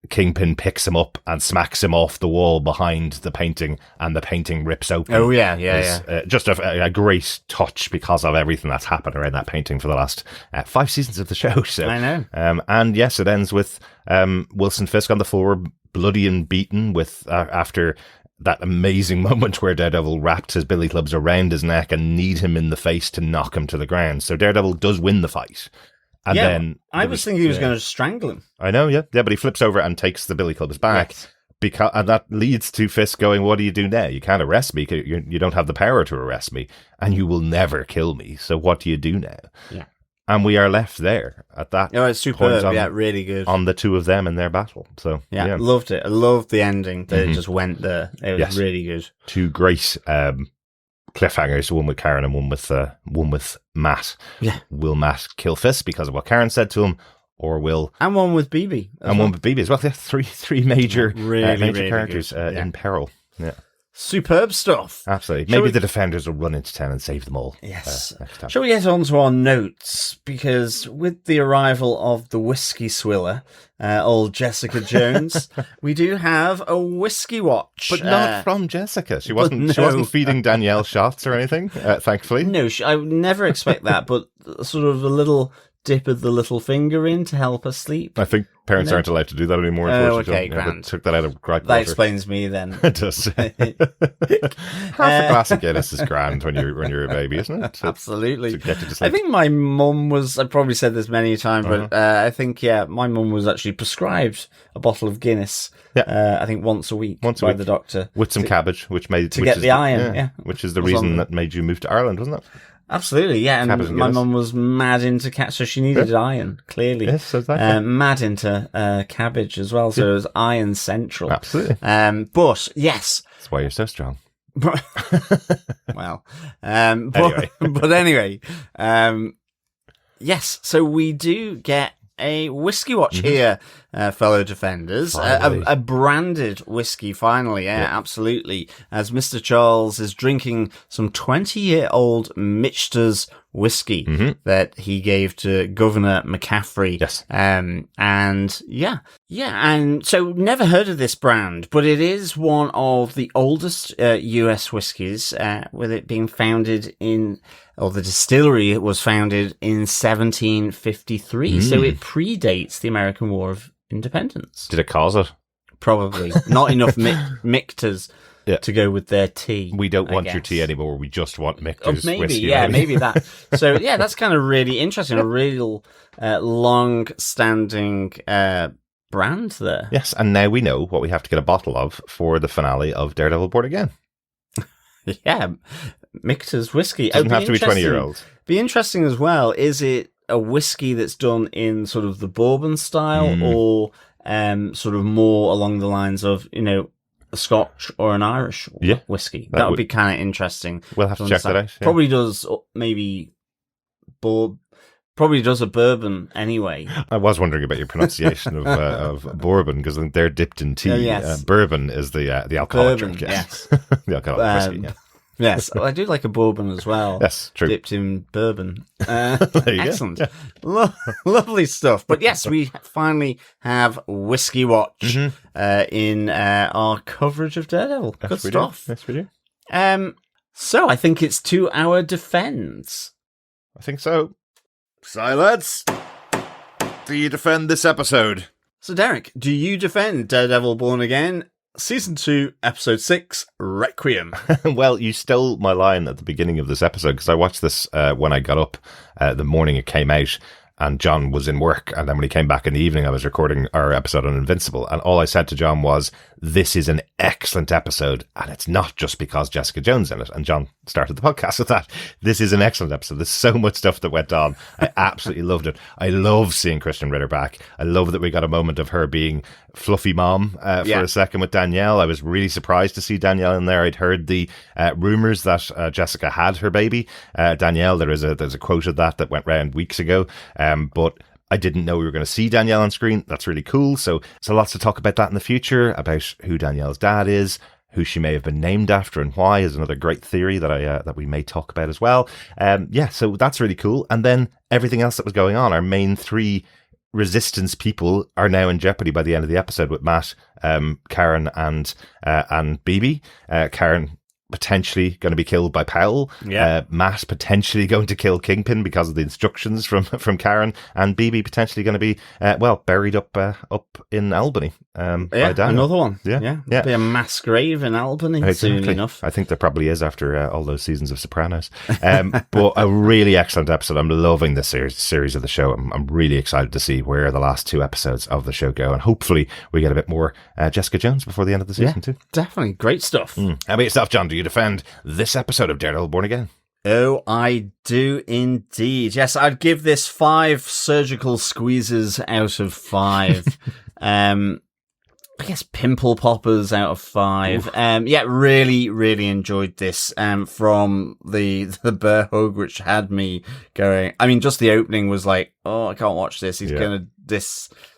Kingpin picks him up and smacks him off the wall behind the painting, and the painting rips open. Oh, yeah. Just a great touch because of everything that's happened around that painting for the last 5 seasons of the show. So, I know. And yes, it ends with Wilson Fisk on the floor, bloody and beaten, with after that amazing moment where Daredevil wrapped his billy clubs around his neck and kneed him in the face to knock him to the ground. So Daredevil does win the fight. And then I was thinking he was going to strangle him. I know, yeah, but he flips over and takes the billy clubs back, and that leads to Fisk going, "What do you do now? You can't arrest me. You don't have the power to arrest me, and you will never kill me. So what do you do now?" Yeah, and we are left there at that. Oh, it's superb. Really good on the two of them in their battle. So yeah, loved it. I loved the ending that it just went there. It was really good. Two great cliffhangers, one with Karen and one with Matt. Yeah. Will Matt kill Fisk because of what Karen said to him, or will... And one with BB. One with BB as well. Yeah, three major really characters in in peril. Yeah. Superb stuff. Absolutely. Maybe the defenders will run into town and save them all. Yes. Next time. Shall we get on to our notes? Because with the arrival of the whiskey swiller, old Jessica Jones, we do have a whiskey watch. But not from Jessica. She wasn't feeding Danielle shots or anything, thankfully. No, I would never expect that, but sort of a little dip of the little finger in to help her sleep. I think parents aren't allowed to do that anymore. Oh, okay, grand. They took that out of gripe That water. explains me then. It does. Half a glass of Guinness is grand when you're a baby, isn't it? Absolutely. To get you to sleep. I think my mum was, I've probably said this many times, but I think, my mum was actually prescribed a bottle of Guinness, I think once a week by the doctor. With some cabbage, which get the iron, which is the reason that made you move to Ireland, wasn't it? Absolutely, yeah. And my mum was mad into so she needed iron, clearly. Yes, exactly. Mad into cabbage as well, so it was iron central. Absolutely. But, yes. That's why you're so strong. Well, Anyway. but anyway, yes, so we do get a whiskey watch here, fellow defenders. A branded whiskey, finally. Yeah, absolutely. As Mr. Charles is drinking some 20-year-old Michter's whiskey that he gave to Governor McCaffrey. Yes. And so never heard of this brand, but it is one of the oldest US whiskies, with it being founded the distillery was founded in 1753, so it predates the American War of Independence. Did it cause it? Probably. Not enough Michters to go with their tea. We don't want your tea anymore. We just want Michter's whiskey. Maybe that. So, that's kind of really interesting. A real long-standing brand there. Yes, and now we know what we have to get a bottle of for the finale of Daredevil Born Again. Yeah, Michter's whiskey. Doesn't have to be 20-year-olds. Be interesting as well. Is it a whiskey that's done in sort of the bourbon style, or sort of more along the lines of a Scotch or an Irish whiskey? That would be kind of interesting. We'll have to check that out. Yeah. Probably does Probably does a bourbon anyway. I was wondering about your pronunciation of bourbon, because they're dipped in tea. Yes. Bourbon is the alcoholic Bourbon, drink. yes. The alcoholic whiskey, Yes, I do like a bourbon as well. Yes, true. Dipped in bourbon. Excellent. Lovely stuff. But yes, we finally have Whiskey Watch in our coverage of Daredevil. Good stuff. Yes, we do. So I think it's to our defense. I think so. So, lads, do you defend this episode? So, Derek, do you defend Daredevil Born Again? Season 2, Episode 6, Requiem. Well, you stole my line at the beginning of this episode, because I watched this when I got up the morning it came out, and John was in work, and then when he came back in the evening, I was recording our episode on Invincible, and all I said to John was, this is an excellent episode, and it's not just because Jessica Jones in it. And John started the podcast with that. This is an excellent episode. There's so much stuff that went on. I absolutely loved it. I love seeing Christian Ritter back. I love that we got a moment of her being fluffy mom for a second with Danielle. I was really surprised to see Danielle in there. I'd heard the rumours that Jessica had her baby. Danielle, there's a quote of that went round weeks ago. But I didn't know we were going to see Danielle on screen. That's really cool. So lots to talk about that in the future, about who Danielle's dad is, who she may have been named after, and why is another great theory that we may talk about as well. So that's really cool. And then everything else that was going on, our main three resistance people are now in jeopardy by the end of the episode with Matt, Karen, and BB. Karen potentially going to be killed by Powell. Matt potentially going to kill Kingpin because of the instructions from Karen, and BB potentially going to be buried up in Albany. By Dan. Another one. Yeah. Be a mass grave in Albany soon enough. I think there probably is after all those seasons of Sopranos. But a really excellent episode. I'm loving this series of the show. I'm really excited to see where the last two episodes of the show go, and hopefully we get a bit more Jessica Jones before the end of the season too. Definitely. Great stuff. How about yourself, John? Do you defend this episode of Daredevil Born Again? Oh, I do indeed. Yes, I'd give this 5 surgical squeezes out of 5. I guess pimple poppers out of 5. Really, really enjoyed this. From the bear hug, which had me going. I mean, just the opening was like, oh, I can't watch this. It's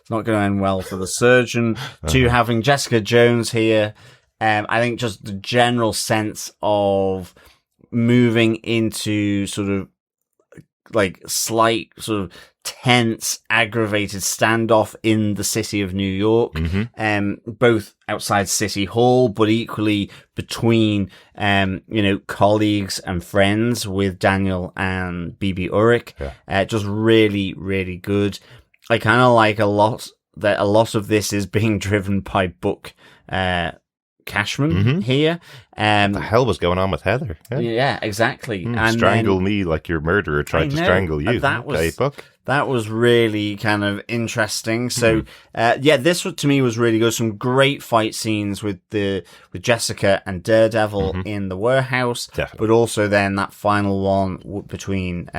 not going to end well for the surgeon. To having Jessica Jones here I think just the general sense of moving into sort of like slight sort of tense, aggravated standoff in the city of New York, both outside City Hall, but equally between, colleagues and friends with Daniel and Bibi Urich. Just really, really good. I kind of like a lot of this is being driven by Book, Cashman here. The hell was going on with Heather? Yeah, exactly. And strangle me like your murderer tried to strangle you. That was really kind of interesting. So, this to me was really good. Some great fight scenes with Jessica and Daredevil in the warehouse, but also then that final one between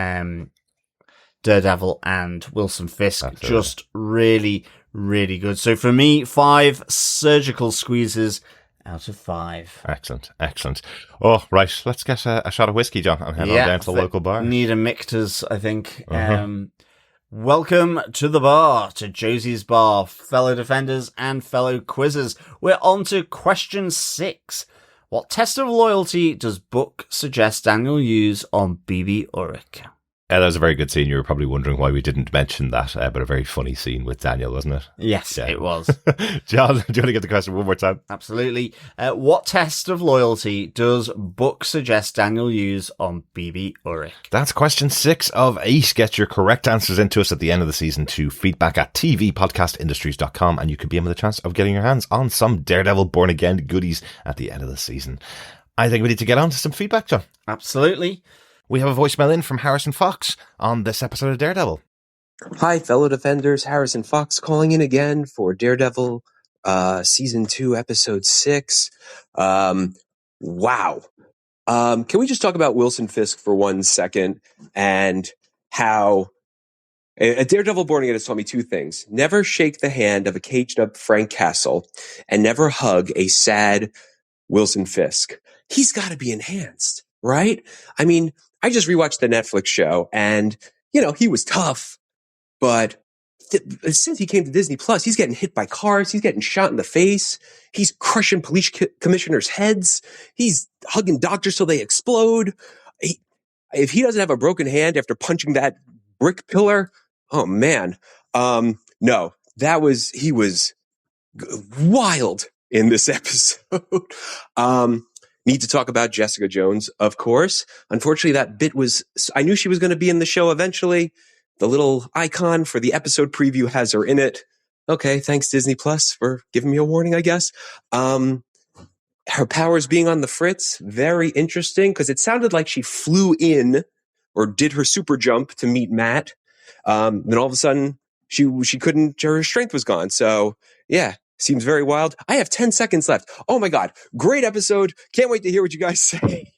Daredevil and Wilson Fisk. Absolutely. Just really, really good. So for me, 5 surgical squeezes out of 5. Excellent. Oh, right. Let's get a shot of whiskey, John, and head on down to the local bar. Need a Michter's, I think. Welcome to the bar, to Josie's Bar, fellow defenders and fellow quizzers. We're on to question 6. What test of loyalty does Book suggest Daniel use on Bibi Urich? That was a very good scene. You were probably wondering why we didn't mention that, but a very funny scene with Daniel, wasn't it? Yes, it was. John, do you want to get the question one more time? Absolutely. What test of loyalty does Book suggest Daniel use on Bibi Urich? That's question 6 of 8. Get your correct answers into us at the end of the season to feedback at tvpodcastindustries.com, and you could be in with a chance of getting your hands on some Daredevil Born Again goodies at the end of the season. I think we need to get on to some feedback, John. Absolutely. We have a voicemail in from Harrison Fox on this episode of Daredevil. Hi, fellow defenders. Harrison Fox calling in again for Daredevil Season 2, Episode 6. Wow. Can we just talk about Wilson Fisk for 1 second and how a Daredevil Born Again has taught me 2 things. Never shake the hand of a caged up Frank Castle and never hug a sad Wilson Fisk. He's got to be enhanced, right? I mean, I just rewatched the Netflix show and, he was tough, but since he came to Disney Plus, he's getting hit by cars. He's getting shot in the face. He's crushing police commissioners' heads. He's hugging doctors till they explode. If he doesn't have a broken hand after punching that brick pillar, oh man. No, he was wild in this episode. Need to talk about Jessica Jones, of course. Unfortunately, that bit I knew she was going to be in the show eventually. The little icon for the episode preview has her in it. Okay, thanks Disney Plus for giving me a warning, I guess. Her powers being on the fritz, very interesting, because it sounded like she flew in or did her super jump to meet Matt. Then all of a sudden, she couldn't, her strength was gone. So, yeah. Seems very wild. I have 10 seconds left. Oh my God. Great episode. Can't wait to hear what you guys say.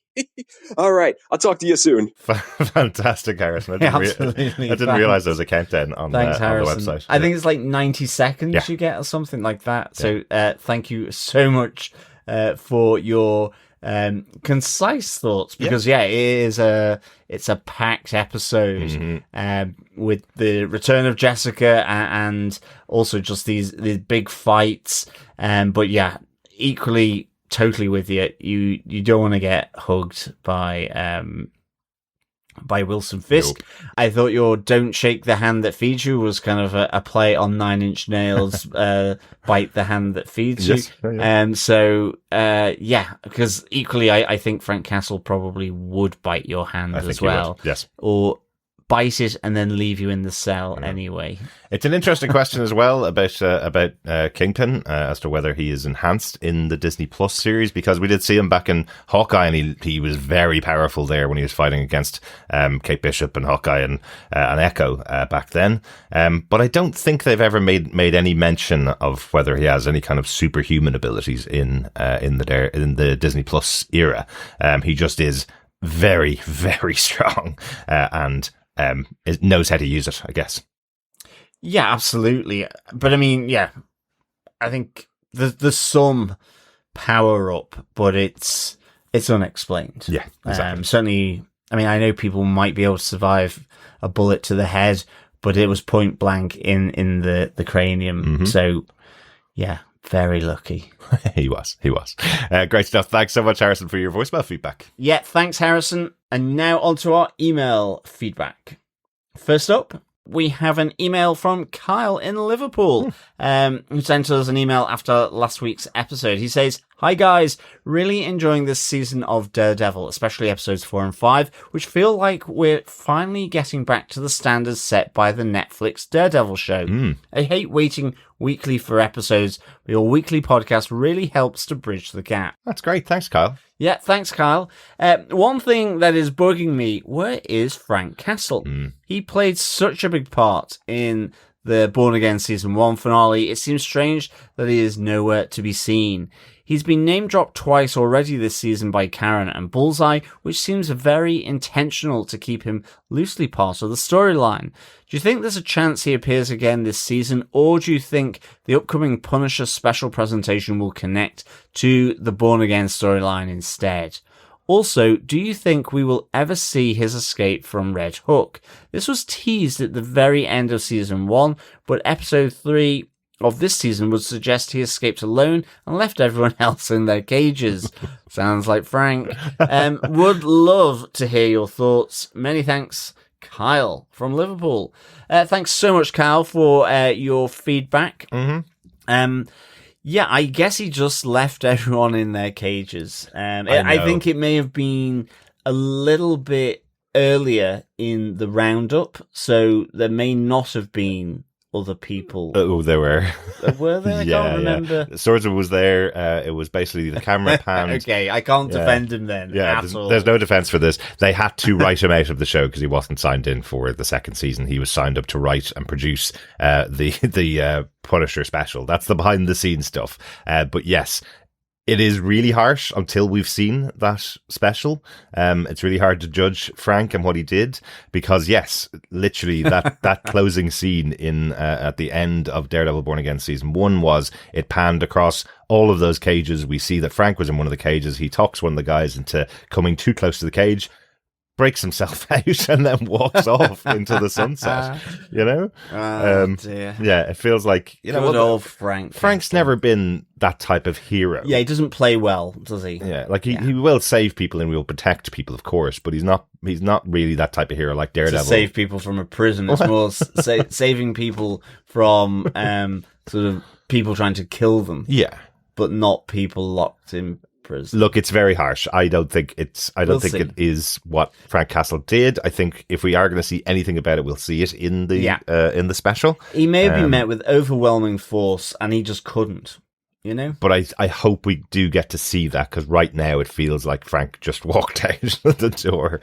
All right. I'll talk to you soon. Fantastic, Harrison. I didn't realize there was a countdown on the website. I think it's like 90 seconds you get or something like that. So thank you so much for your concise thoughts, because it's a packed episode with the return of Jessica and also just these big fights, but equally totally with you. You don't want to get hugged by Wilson Fisk. Nope. I thought your "Don't Shake the Hand That Feeds You" was kind of a play on 9 Inch Nails' "Bite the Hand That Feeds You." Because equally I think Frank Castle probably would bite your hand as well. Yes. Or bite it and then leave you in the cell anyway. It's an interesting question as well about Kingpin as to whether he is enhanced in the Disney Plus series, because we did see him back in Hawkeye and he was very powerful there when he was fighting against Kate Bishop and Hawkeye and Echo back then. But I don't think they've ever made any mention of whether he has any kind of superhuman abilities in the Disney Plus era. He just is very, very strong and knows how to use it, I guess. Yeah, absolutely. But I mean, I think there's some power up, but it's unexplained. Yeah, exactly. Certainly, I mean, I know people might be able to survive a bullet to the head, but it was point blank in the cranium. So, yeah, Very lucky. He was. Great stuff. Thanks so much, Harrison, for your voicemail feedback. Yeah, thanks, Harrison. And now on to our email feedback. First up, we have an email from Kyle in Liverpool, who sent us an email after last week's episode. He says, "Hi guys, really enjoying this season of Daredevil, especially episodes 4 and 5, which feel like we're finally getting back to the standards set by the Netflix Daredevil show. I hate waiting weekly for episodes, but your weekly podcast really helps to bridge the gap." That's great. Thanks, Kyle. Yeah, thanks, Kyle. One thing that is bugging me, where is Frank Castle? He played such a big part in the Born Again Season 1 finale. It seems strange that he is nowhere to be seen. He's been name-dropped twice already this season by Karen and Bullseye, which seems very intentional to keep him loosely part of the storyline. Do you think there's a chance he appears again this season, or do you think the upcoming Punisher special presentation will connect to the Born Again storyline instead? Also, do you think we will ever see his escape from Red Hook? This was teased at the very end of Season 1, but Episode 3 of this season would suggest he escaped alone and left everyone else in their cages. Sounds like Frank. Would love to hear your thoughts. Many thanks, Kyle from Liverpool. Thanks so much, Kyle, for your feedback. Yeah, I guess he just left everyone in their cages. I think it may have been a little bit earlier in the roundup, so there may not have been other people. Oh, there were. Were there? I can't remember. Swordsman was there. It was basically the camera panned. Okay, I can't defend him then. Yeah, there's no defense for this. They had to write him out of the show because he wasn't signed in for the second season. He was signed up to write and produce the Punisher special. That's the behind the scenes stuff. But yes, it is really harsh until we've seen that special. It's really hard to judge Frank and what he did because, yes, literally that closing scene in at the end of Daredevil Born Again Season 1 was it panned across all of those cages. We see that Frank was in one of the cages. He talks one of the guys into coming too close to the cage, breaks himself out, and then walks off into the sunset. You know? Dear. Yeah, it feels like, you know, Good old Frank. Frank's never been that type of hero. Yeah, he doesn't play well, does he? Yeah, like he will save people and will protect people, of course, but he's not really that type of hero like Daredevil. To save people from a prison. It's more saving people from sort of people trying to kill them. Yeah. But not people locked in prison. Look, it's very harsh. I don't think it is what Frank Castle did. I think if we are going to see anything about it, we'll see it in the special. He may have been met with overwhelming force, and he just couldn't. You know? But I hope we do get to see that, because right now it feels like Frank just walked out the door.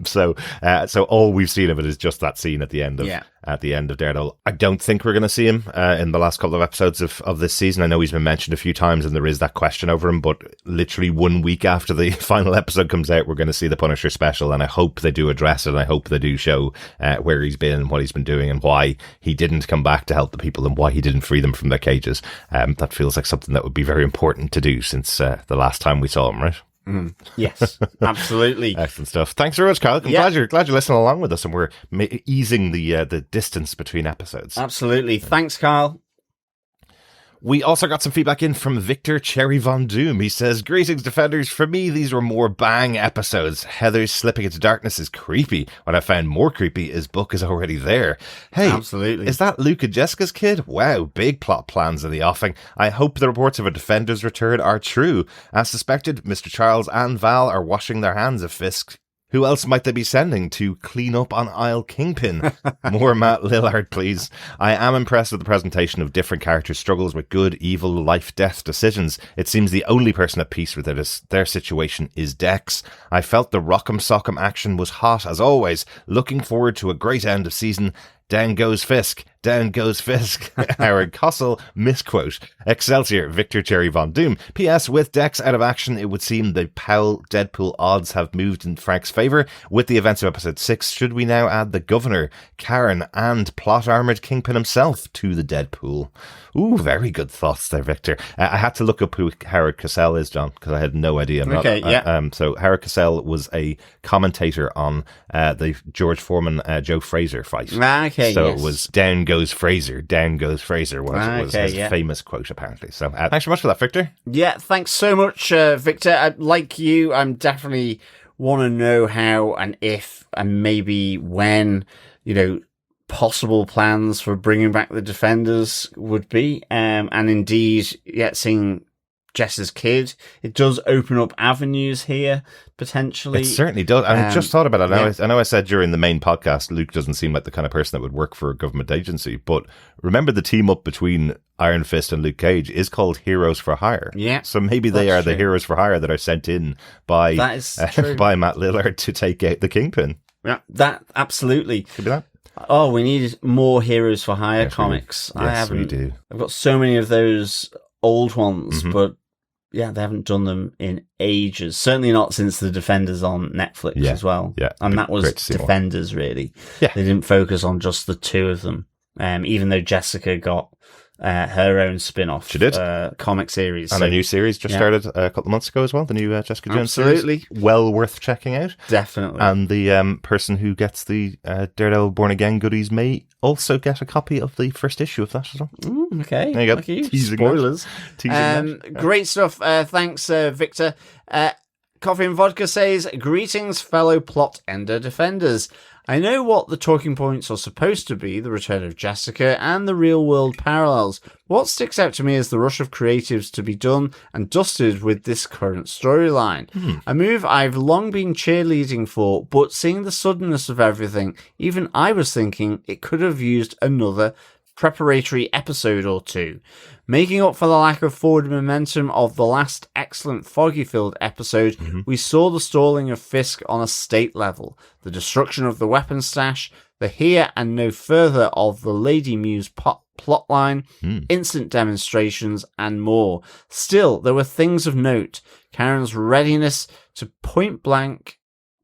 So all we've seen of it is just that scene at the end of Daredevil. I don't think we're going to see him in the last couple of episodes of this season. I know he's been mentioned a few times and there is that question over him, but literally 1 week after the final episode comes out, we're going to see the Punisher special, and I hope they do address it, and I hope they do show where he's been and what he's been doing and why he didn't come back to help the people and why he didn't free them from their cages. That feels like something that would be very important to do since the last time we saw him, right? Yes, absolutely. Excellent stuff. Thanks very much, Kyle. I'm glad you're listening along with us, and we're easing the distance between episodes. Absolutely. Thanks, Kyle. We also got some feedback in from Victor Cherry Von Doom. He says, "Greetings, Defenders. For me, these were more bang episodes. Heather's slipping into darkness is creepy. What I found more creepy is Book is already there." Hey, absolutely. Is that Luke and Jessica's kid? Wow, big plot plans in the offing. I hope the reports of a Defender's return are true. As suspected, Mr. Charles and Val are washing their hands of Fisk. Who else might they be sending to clean up on Isle Kingpin? More Matt Lillard, please. I am impressed with the presentation of different characters' struggles with good, evil, life-death decisions. It seems the only person at peace with their situation is Dex. I felt the Rock'em Sock'em action was hot as always. Looking forward to a great end of season. Down goes Fisk. Down goes Fisk. Howard Kossel, misquote. Excelsior, Victor Cherry Von Doom. P.S. With Dex out of action, it would seem the Powell Deadpool odds have moved in Frank's favour. With the events of episode 6, should we now add the Governor, Karen, and plot-armoured Kingpin himself to the Deadpool? Ooh, very good thoughts there, Victor. I had to look up who Howard Kossel is, John, because I had no idea. So Howard Kossel was a commentator on the George Foreman, Joe Frazier fight. Okay, So yes. it was down goes Fraser was his famous quote, apparently. So thanks so much for that, Victor. Yeah, thanks so much, Victor. Like you, I'm definitely want to know how and if and maybe when, possible plans for bringing back the Defenders would be. And indeed, seeing Jess's kid, it does open up avenues here, potentially. It certainly does. I just thought about it. I know I said during the main podcast, Luke doesn't seem like the kind of person that would work for a government agency, but remember the team up between Iron Fist and Luke Cage is called Heroes for Hire. Yeah. So maybe they are the Heroes for Hire that are sent in by by Matt Lillard to take out the Kingpin. Yeah, that absolutely. Could be that. Oh, we need more Heroes for Hire comics. Yes, we do. I've got so many of those old ones, but they haven't done them in ages. Certainly not since the Defenders on Netflix as well. Yeah, and that was Defenders, really. Yeah. They didn't focus on just the two of them, even though Jessica got her own spin-off. She did. Comic series. And a new series just started a couple of months ago as well, the new Jessica Jones Absolutely. series. Well worth checking out. Definitely. And the person who gets the Daredevil Born Again goodies may also get a copy of the first issue of that as well. Okay. There you go. Teasing spoilers. Great stuff. Thanks, Victor. Coffee and Vodka says, greetings, fellow plot ender defenders. I know what the talking points are supposed to be, the return of Jessica and the real-world parallels. What sticks out to me is the rush of creatives to be done and dusted with this current storyline. A move I've long been cheerleading for, but seeing the suddenness of everything, even I was thinking it could have used another preparatory episode or two. Making up for the lack of forward momentum of the last excellent foggy-filled episode, we saw the stalling of Fisk on a state level, the destruction of the weapon stash, the here and no further of the Lady Muse plotline, instant demonstrations, and more. Still, there were things of note. Karen's readiness to point-blank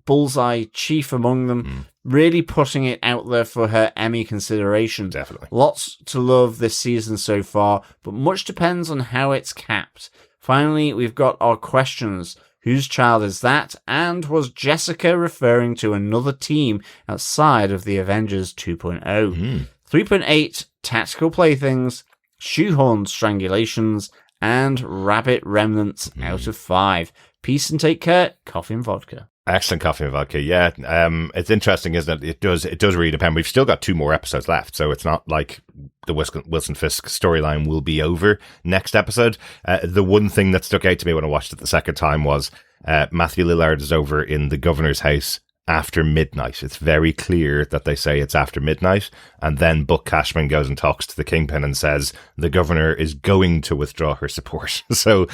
bullseye chief among them, really putting it out there for her Emmy consideration. Definitely. Lots to love this season so far, but much depends on how it's capped. Finally, we've got our questions. Whose child is that? And was Jessica referring to another team outside of the Avengers 2.0? 3.8 tactical playthings, shoehorned strangulations, and rabbit remnants out of 5. Peace and take care. Coffee and vodka. Excellent Coffee and Vodka. Yeah, it's interesting, isn't it? It does really depend. We've still got 2 more episodes left, so it's not like the Wilson Fisk storyline will be over next episode. The one thing that stuck out to me when I watched it the second time was Matthew Lillard is over in the governor's house after midnight. It's very clear that they say it's after midnight, and then Buck Cashman goes and talks to the Kingpin and says the governor is going to withdraw her support. So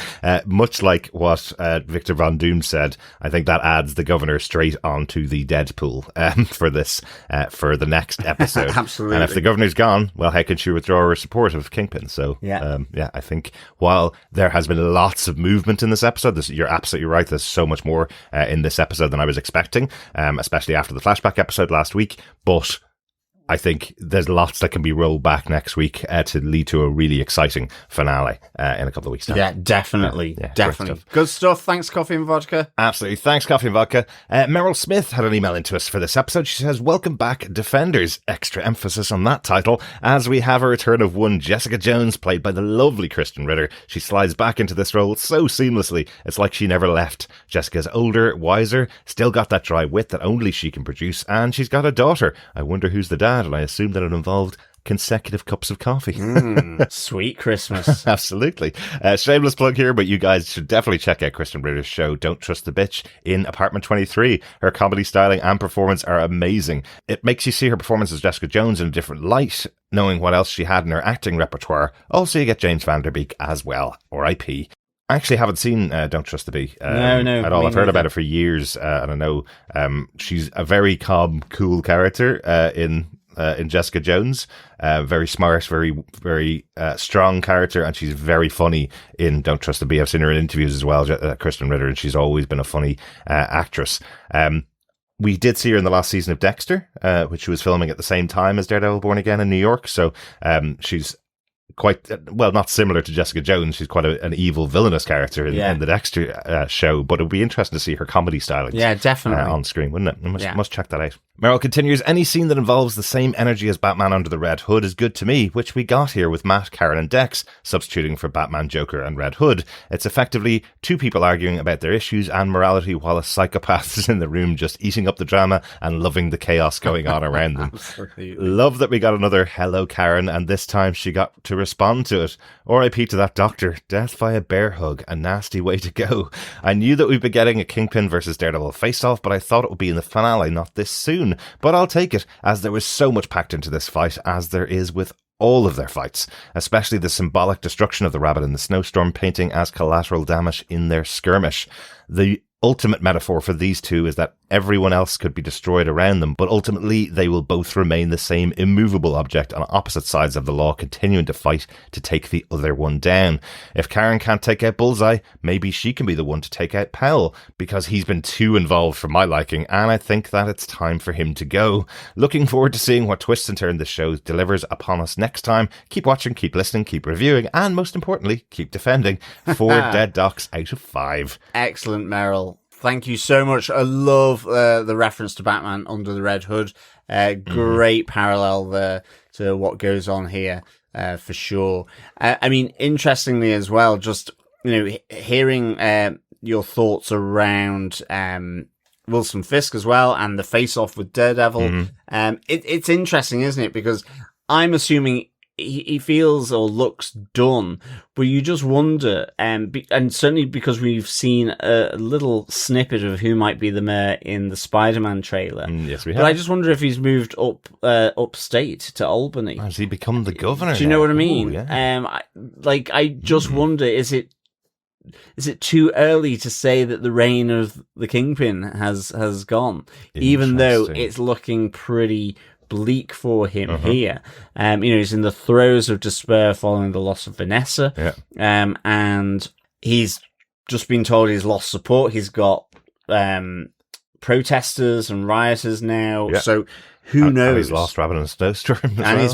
much like what Victor Von Doom said, I think that adds the governor straight onto the Deadpool for this for the next episode. Absolutely. And if the governor's gone, well, how can she withdraw her support of Kingpin? So I think while there has been lots of movement in this episode, you're absolutely right, there's so much more in this episode than I was expecting. Especially after the flashback episode last week, but I think there's lots that can be rolled back next week to lead to a really exciting finale in a couple of weeks' time. Yeah, definitely. Definitely. Good stuff. Thanks, Coffee and Vodka. Absolutely. Thanks, Coffee and Vodka. Meryl Smith had an email into us for this episode. She says, welcome back, Defenders. Extra emphasis on that title, as we have a return of one Jessica Jones, played by the lovely Kristen Ritter. She slides back into this role so seamlessly. It's like she never left. Jessica's older, wiser, still got that dry wit that only she can produce, and she's got a daughter. I wonder who's the dad, and I assume that it involved consecutive cups of coffee. Sweet Christmas. Absolutely. Shameless plug here, but you guys should definitely check out Kristen Ritter's show, Don't Trust the Bitch, in Apartment 23. Her comedy styling and performance are amazing. It makes you see her performance as Jessica Jones in a different light, knowing what else she had in her acting repertoire. Also, you get James Van Der Beek as well, R.I.P. I actually haven't seen Don't Trust the Bee no, at all. I've heard about it for years, and I know she's a very calm, cool character in Jessica Jones. Very smart, very strong character, and she's very funny in Don't Trust the Bee. I've seen her in interviews as well, Kristen Ritter, and she's always been a funny actress. We did see her in the last season of Dexter, which she was filming at the same time as Daredevil Born Again in New York, so she's quite, well, not similar to Jessica Jones. She's quite an evil, villainous character in the Dexter show, but it would be interesting to see her comedy styling. Yeah, definitely. On screen, wouldn't it? Must check that out. Meryl continues, any scene that involves the same energy as Batman Under the Red Hood is good to me, which we got here with Matt, Karen and Dex, substituting for Batman, Joker and Red Hood. It's effectively two people arguing about their issues and morality while a psychopath is in the room just eating up the drama and loving the chaos going on around them. Absolutely. Love that we got another hello Karen, and this time she got to respond to it. R.I.P. to that doctor. Death via bear hug. A nasty way to go. I knew that we'd be getting a Kingpin versus Daredevil face-off, but I thought it would be in the finale, not this soon. But I'll take it, as there was so much packed into this fight, as there is with all of their fights, especially the symbolic destruction of the rabbit in the snowstorm painting as collateral damage in their skirmish. The ultimate metaphor for these two is that everyone else could be destroyed around them, but ultimately they will both remain the same immovable object on opposite sides of the law, continuing to fight to take the other one down. If Karen can't take out Bullseye, maybe she can be the one to take out Powell, because he's been too involved for my liking, and I think that it's time for him to go. Looking forward to seeing what twists and turns this show delivers upon us next time. Keep watching, keep listening, keep reviewing, and most importantly, keep defending. 4 dead docs out of 5. Excellent, Meryl. Thank you so much. I love the reference to Batman Under the Red Hood. Great parallel there to what goes on here, for sure. I mean, interestingly as well, just, hearing your thoughts around Wilson Fisk as well and the face-off with Daredevil. It's interesting, isn't it? Because I'm assuming he feels or looks done, but you just wonder, and certainly because we've seen a little snippet of who might be the mayor in the Spider-Man trailer. Yes, we have. But I just wonder if he's moved upstate to Albany. Has he become the governor? Do you know what I mean? Ooh, yeah. I just wonder, is it too early to say that the reign of the Kingpin has gone, even though it's looking pretty bleak for him here? He's in the throes of despair following the loss of Vanessa, and he's just been told he's lost support. He's got protesters and rioters now, so who knows? And he's lost Rabbit in a snowstorm as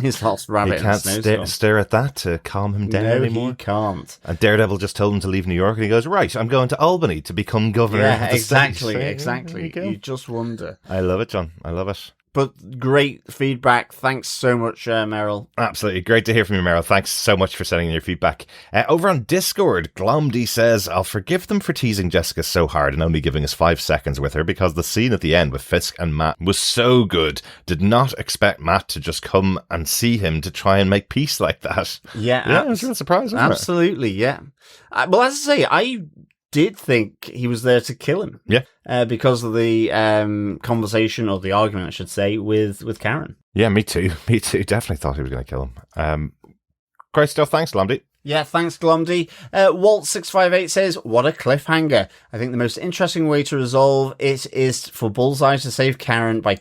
he's lost Rabbit in a snowstorm. He can't stare at that to calm him down anymore. No, he can't. And Daredevil just told him to leave New York, and he goes, right, I'm going to Albany to become governor of the state. Exactly. You just wonder. I love it, John. I love it. But great feedback. Thanks so much, Meryl. Absolutely. Great to hear from you, Meryl. Thanks so much for sending your feedback. Over on Discord, Glomdy says, I'll forgive them for teasing Jessica so hard and only giving us 5 seconds with her, because the scene at the end with Fisk and Matt was so good. Did not expect Matt to just come and see him to try and make peace like that. Yeah, I was really surprised. Absolutely, yeah. Well, as I say, I did think he was there to kill him. Yeah. Because of the conversation, or the argument, I should say, with Karen. Yeah, me too. Definitely thought he was going to kill him. Great stuff. Thanks, Glomdy. Yeah, thanks, Glomdy. Walt658 says, what a cliffhanger. I think the most interesting way to resolve it is for Bullseye to save Karen by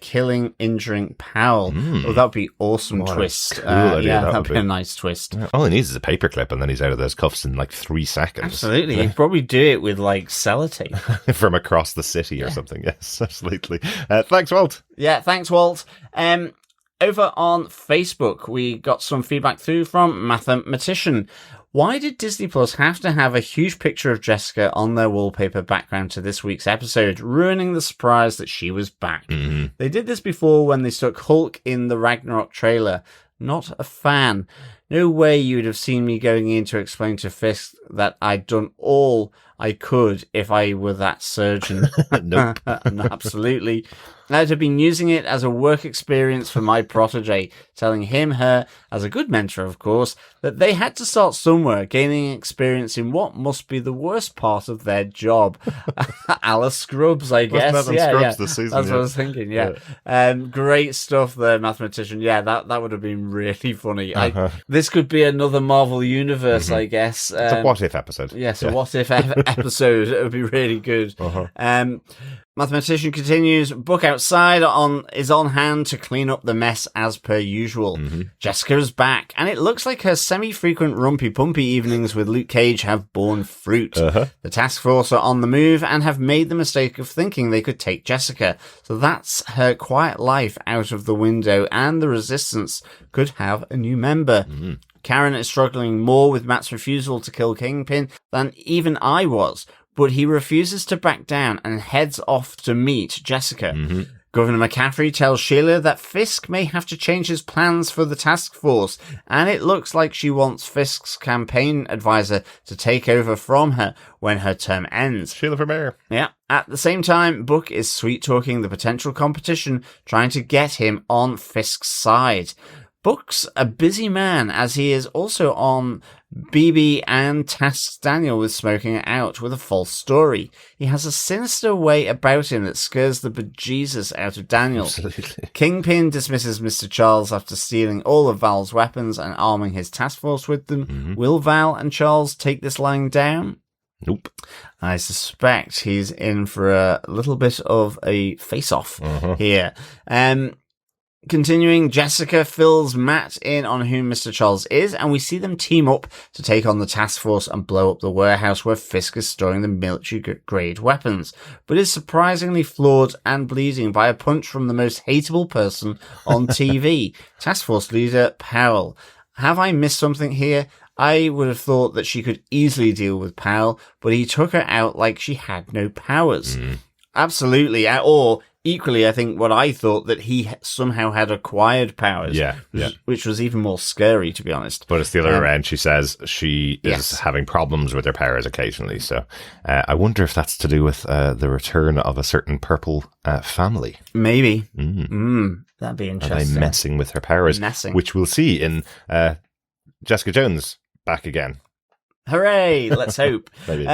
injuring Powell. Oh, that'd be awesome twist. Cool idea, that'd be a nice twist. Yeah, all he needs is a paperclip, and then he's out of those cuffs in like 3 seconds. Absolutely. He'd probably do it with like sellotape. From across the city or something. Yes, absolutely. Thanks, Walt. Yeah, thanks, Walt. Over on Facebook, we got some feedback through from Mathematician. Why did Disney Plus have to have a huge picture of Jessica on their wallpaper background to this week's episode, ruining the surprise that she was back? They did this before when they stuck Hulk in the Ragnarok trailer. Not a fan. No way you would have seen me going in to explain to Fisk that I'd done all I could if I were that surgeon. Nope. Absolutely. I'd have been using it as a work experience for my protege, telling her, as a good mentor of course, that they had to start somewhere, gaining experience in what must be the worst part of their job. A la Scrubs, I guess. Wasn't that on Scrubs this season? That's what I was thinking, yeah. Great stuff there, Mathematician. Yeah, that would have been really funny. This could be another Marvel Universe, I guess. It's a what-if episode. Yes, a what-if episode. It would be really good. Mathematician continues, book outside is on hand to clean up the mess as per usual. Jessica's back, and it looks like her semi-frequent rumpy-pumpy evenings with Luke Cage have borne fruit. The task force are on the move and have made the mistake of thinking they could take Jessica. So that's her quiet life out of the window, and the Resistance could have a new member. Karen is struggling more with Matt's refusal to kill Kingpin than even I was, but he refuses to back down and heads off to meet Jessica. Governor McCaffrey tells Sheila that Fisk may have to change his plans for the task force, and it looks like she wants Fisk's campaign advisor to take over from her when her term ends. Sheila for mayor. Yeah. At the same time, Book is sweet-talking the potential competition, trying to get him on Fisk's side. Book's a busy man, as he is also on BB and tasks Daniel with smoking it out with a false story. He has a sinister way about him that scares the bejesus out of Daniel. Absolutely. Kingpin dismisses Mr. Charles after stealing all of Val's weapons and arming his task force with them. Mm-hmm. Will Val and Charles take this lying down? Nope. I suspect he's in for a little bit of a face-off here. Continuing, Jessica fills Matt in on who Mr. Charles is, and we see them team up to take on the task force and blow up the warehouse where Fisk is storing the military-grade weapons, but is surprisingly flawed and bleeding by a punch from the most hateable person on TV, Task Force leader Powell. Have I missed something here? I would have thought that she could easily deal with Powell, but he took her out like she had no powers. Absolutely. Or equally, I think what I thought that he somehow had acquired powers. Which was even more scary, to be honest. But it's the other way around. She says she is having problems with her powers occasionally. So I wonder if that's to do with the return of a certain purple family. Maybe. That'd be interesting. Are they messing with her powers? Which we'll see in Jessica Jones back again. Hooray! Let's hope. Maybe.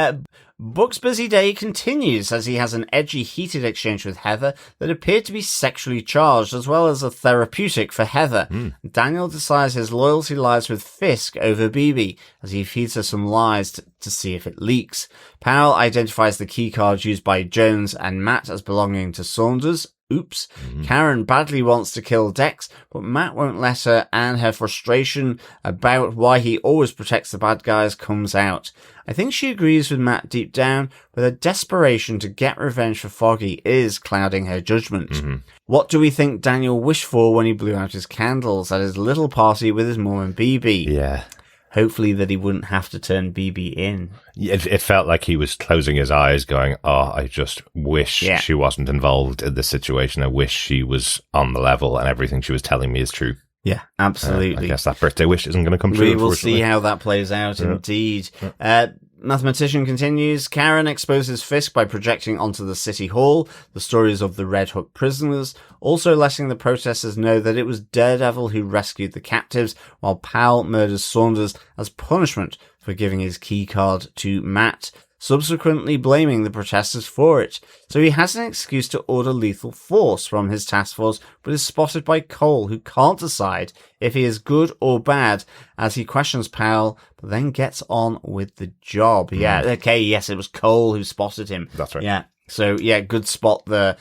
Book's busy day continues as he has an edgy, heated exchange with Heather that appeared to be sexually charged, as well as a therapeutic for Heather. Daniel decides his loyalty lies with Fisk over BB, as he feeds her some lies to see if it leaks. Powell identifies the key cards used by Jones and Matt as belonging to Saunders. Oops. Karen badly wants to kill Dex, but Matt won't let her, and her frustration about why he always protects the bad guys comes out. I think she agrees with Matt deep down, but her desperation to get revenge for Foggy is clouding her judgment. What do we think Daniel wished for when he blew out his candles at his little party with his mum and BB? Yeah. Hopefully that he wouldn't have to turn BB in. It felt like he was closing his eyes going, I just wish she wasn't involved in this situation. I wish she was on the level and everything she was telling me is true. Yeah, absolutely. I guess that birthday wish isn't going to come true. We will see how that plays out, indeed. Mathematician continues. Karen exposes Fisk by projecting onto the city hall the stories of the Red Hook prisoners, also letting the protesters know that it was Daredevil who rescued the captives, while Powell murders Saunders as punishment for giving his key card to Matt, subsequently blaming the protesters for it. So he has an excuse to order lethal force from his task force, but is spotted by Cole, who can't decide if he is good or bad, as he questions Powell, but then gets on with the job. Yeah, okay, yes, it was Cole who spotted him. That's right. Yeah, so yeah, good spot there.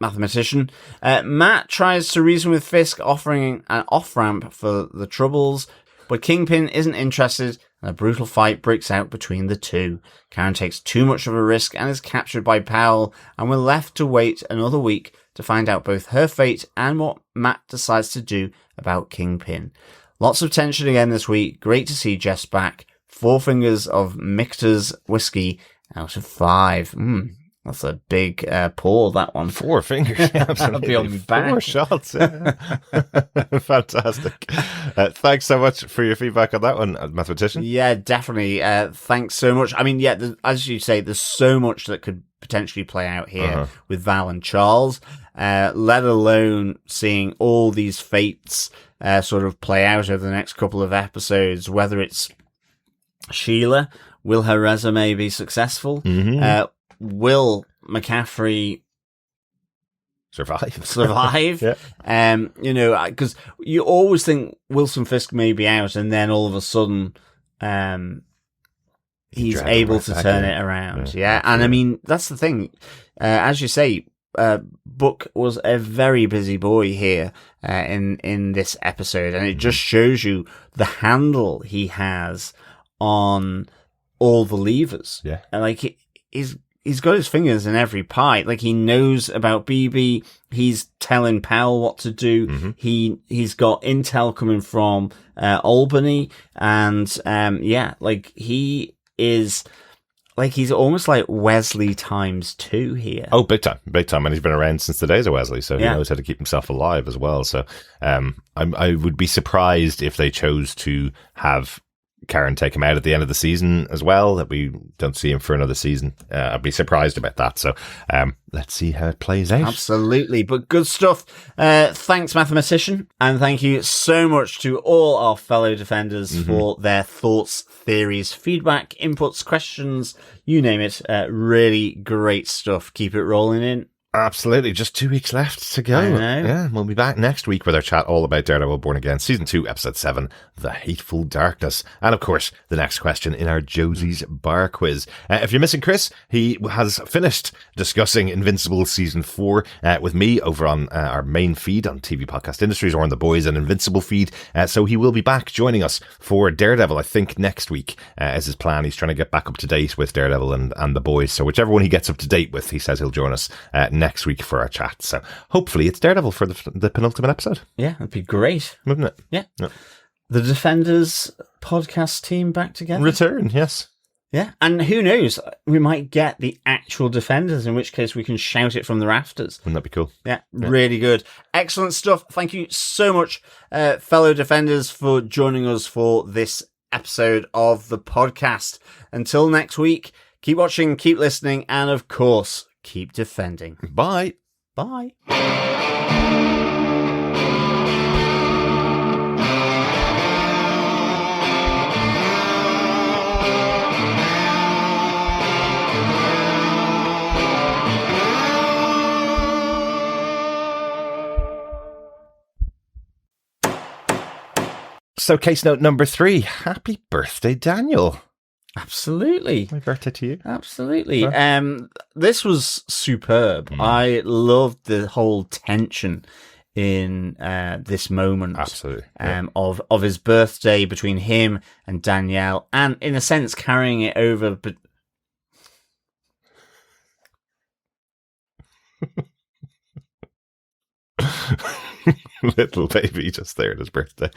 Mathematician. Matt tries to reason with Fisk, offering an off-ramp for the troubles, but Kingpin isn't interested, and a brutal fight breaks out between the two. Karen takes too much of a risk and is captured by Powell, and we're left to wait another week to find out both her fate and what Matt decides to do about Kingpin. Lots of tension again this week. Great to see Jess back. 4 fingers of Michter's whiskey out of 5. That's a big pour, that one. 4 fingers. That'll be on my back. 4 shots. Yeah. Fantastic. Thanks so much for your feedback on that one, Mathematician. Yeah, definitely. Thanks so much. I mean, yeah, as you say, there's so much that could potentially play out here with Val and Charles, let alone seeing all these fates sort of play out over the next couple of episodes, whether it's Sheila, will her resume be successful? Will McCaffrey survive? Yeah. You know, because you always think Wilson Fisk may be out, and then all of a sudden, he's able to turn it around. Yeah. And I mean, that's the thing. As you say, Book was a very busy boy here, in this episode, and it just shows you the handle he has on all the levers. Yeah. And like, he's got his fingers in every pie. Like, he knows about BB. He's telling Powell what to do. He's got intel coming from Albany, and like, he is like he's almost like Wesley times 2 here. Oh, big time. And he's been around since the days of Wesley, so he Yeah. knows how to keep himself alive as well. So I would be surprised if they chose to have Karen take him out at the end of the season as well, that we don't see him for another season. I'd be surprised about that. So let's see how it plays out. Absolutely, but good stuff. Thanks, Mathematician, and thank you so much to all our fellow defenders for their thoughts, theories, feedback, inputs, questions, you name it. Really great stuff. Keep it rolling in. Absolutely. Just 2 weeks left to go. I know. Yeah, we'll be back next week with our chat all about Daredevil Born Again, Season 2, Episode 7, The Hateful Darkness. And, of course, the next question in our Josie's Bar Quiz. If you're missing Chris, he has finished discussing Invincible Season 4 with me over on our main feed on TV Podcast Industries, or on the Boys and Invincible feed. So he will be back joining us for Daredevil, I think, next week, is his plan. He's trying to get back up to date with Daredevil and the Boys. So whichever one he gets up to date with, he says he'll join us next week for our chat. So hopefully it's Daredevil for the penultimate episode. Yeah, that'd be great. Wouldn't it? Yeah. The Defenders podcast team back together. Return, yes. Yeah, and who knows, we might get the actual Defenders, in which case we can shout it from the rafters. Wouldn't that be cool? Yeah, really good. Excellent stuff. Thank you so much, fellow Defenders, for joining us for this episode of the podcast. Until next week, keep watching, keep listening, and of course, keep defending. Bye. Bye. So case note number 3. Happy birthday, Daniel. Absolutely. My birthday to you. Absolutely. This was superb. I loved the whole tension in this moment. Absolutely. Of his birthday between him and Danielle, and in a sense carrying it over. But Little baby just there at his birthday.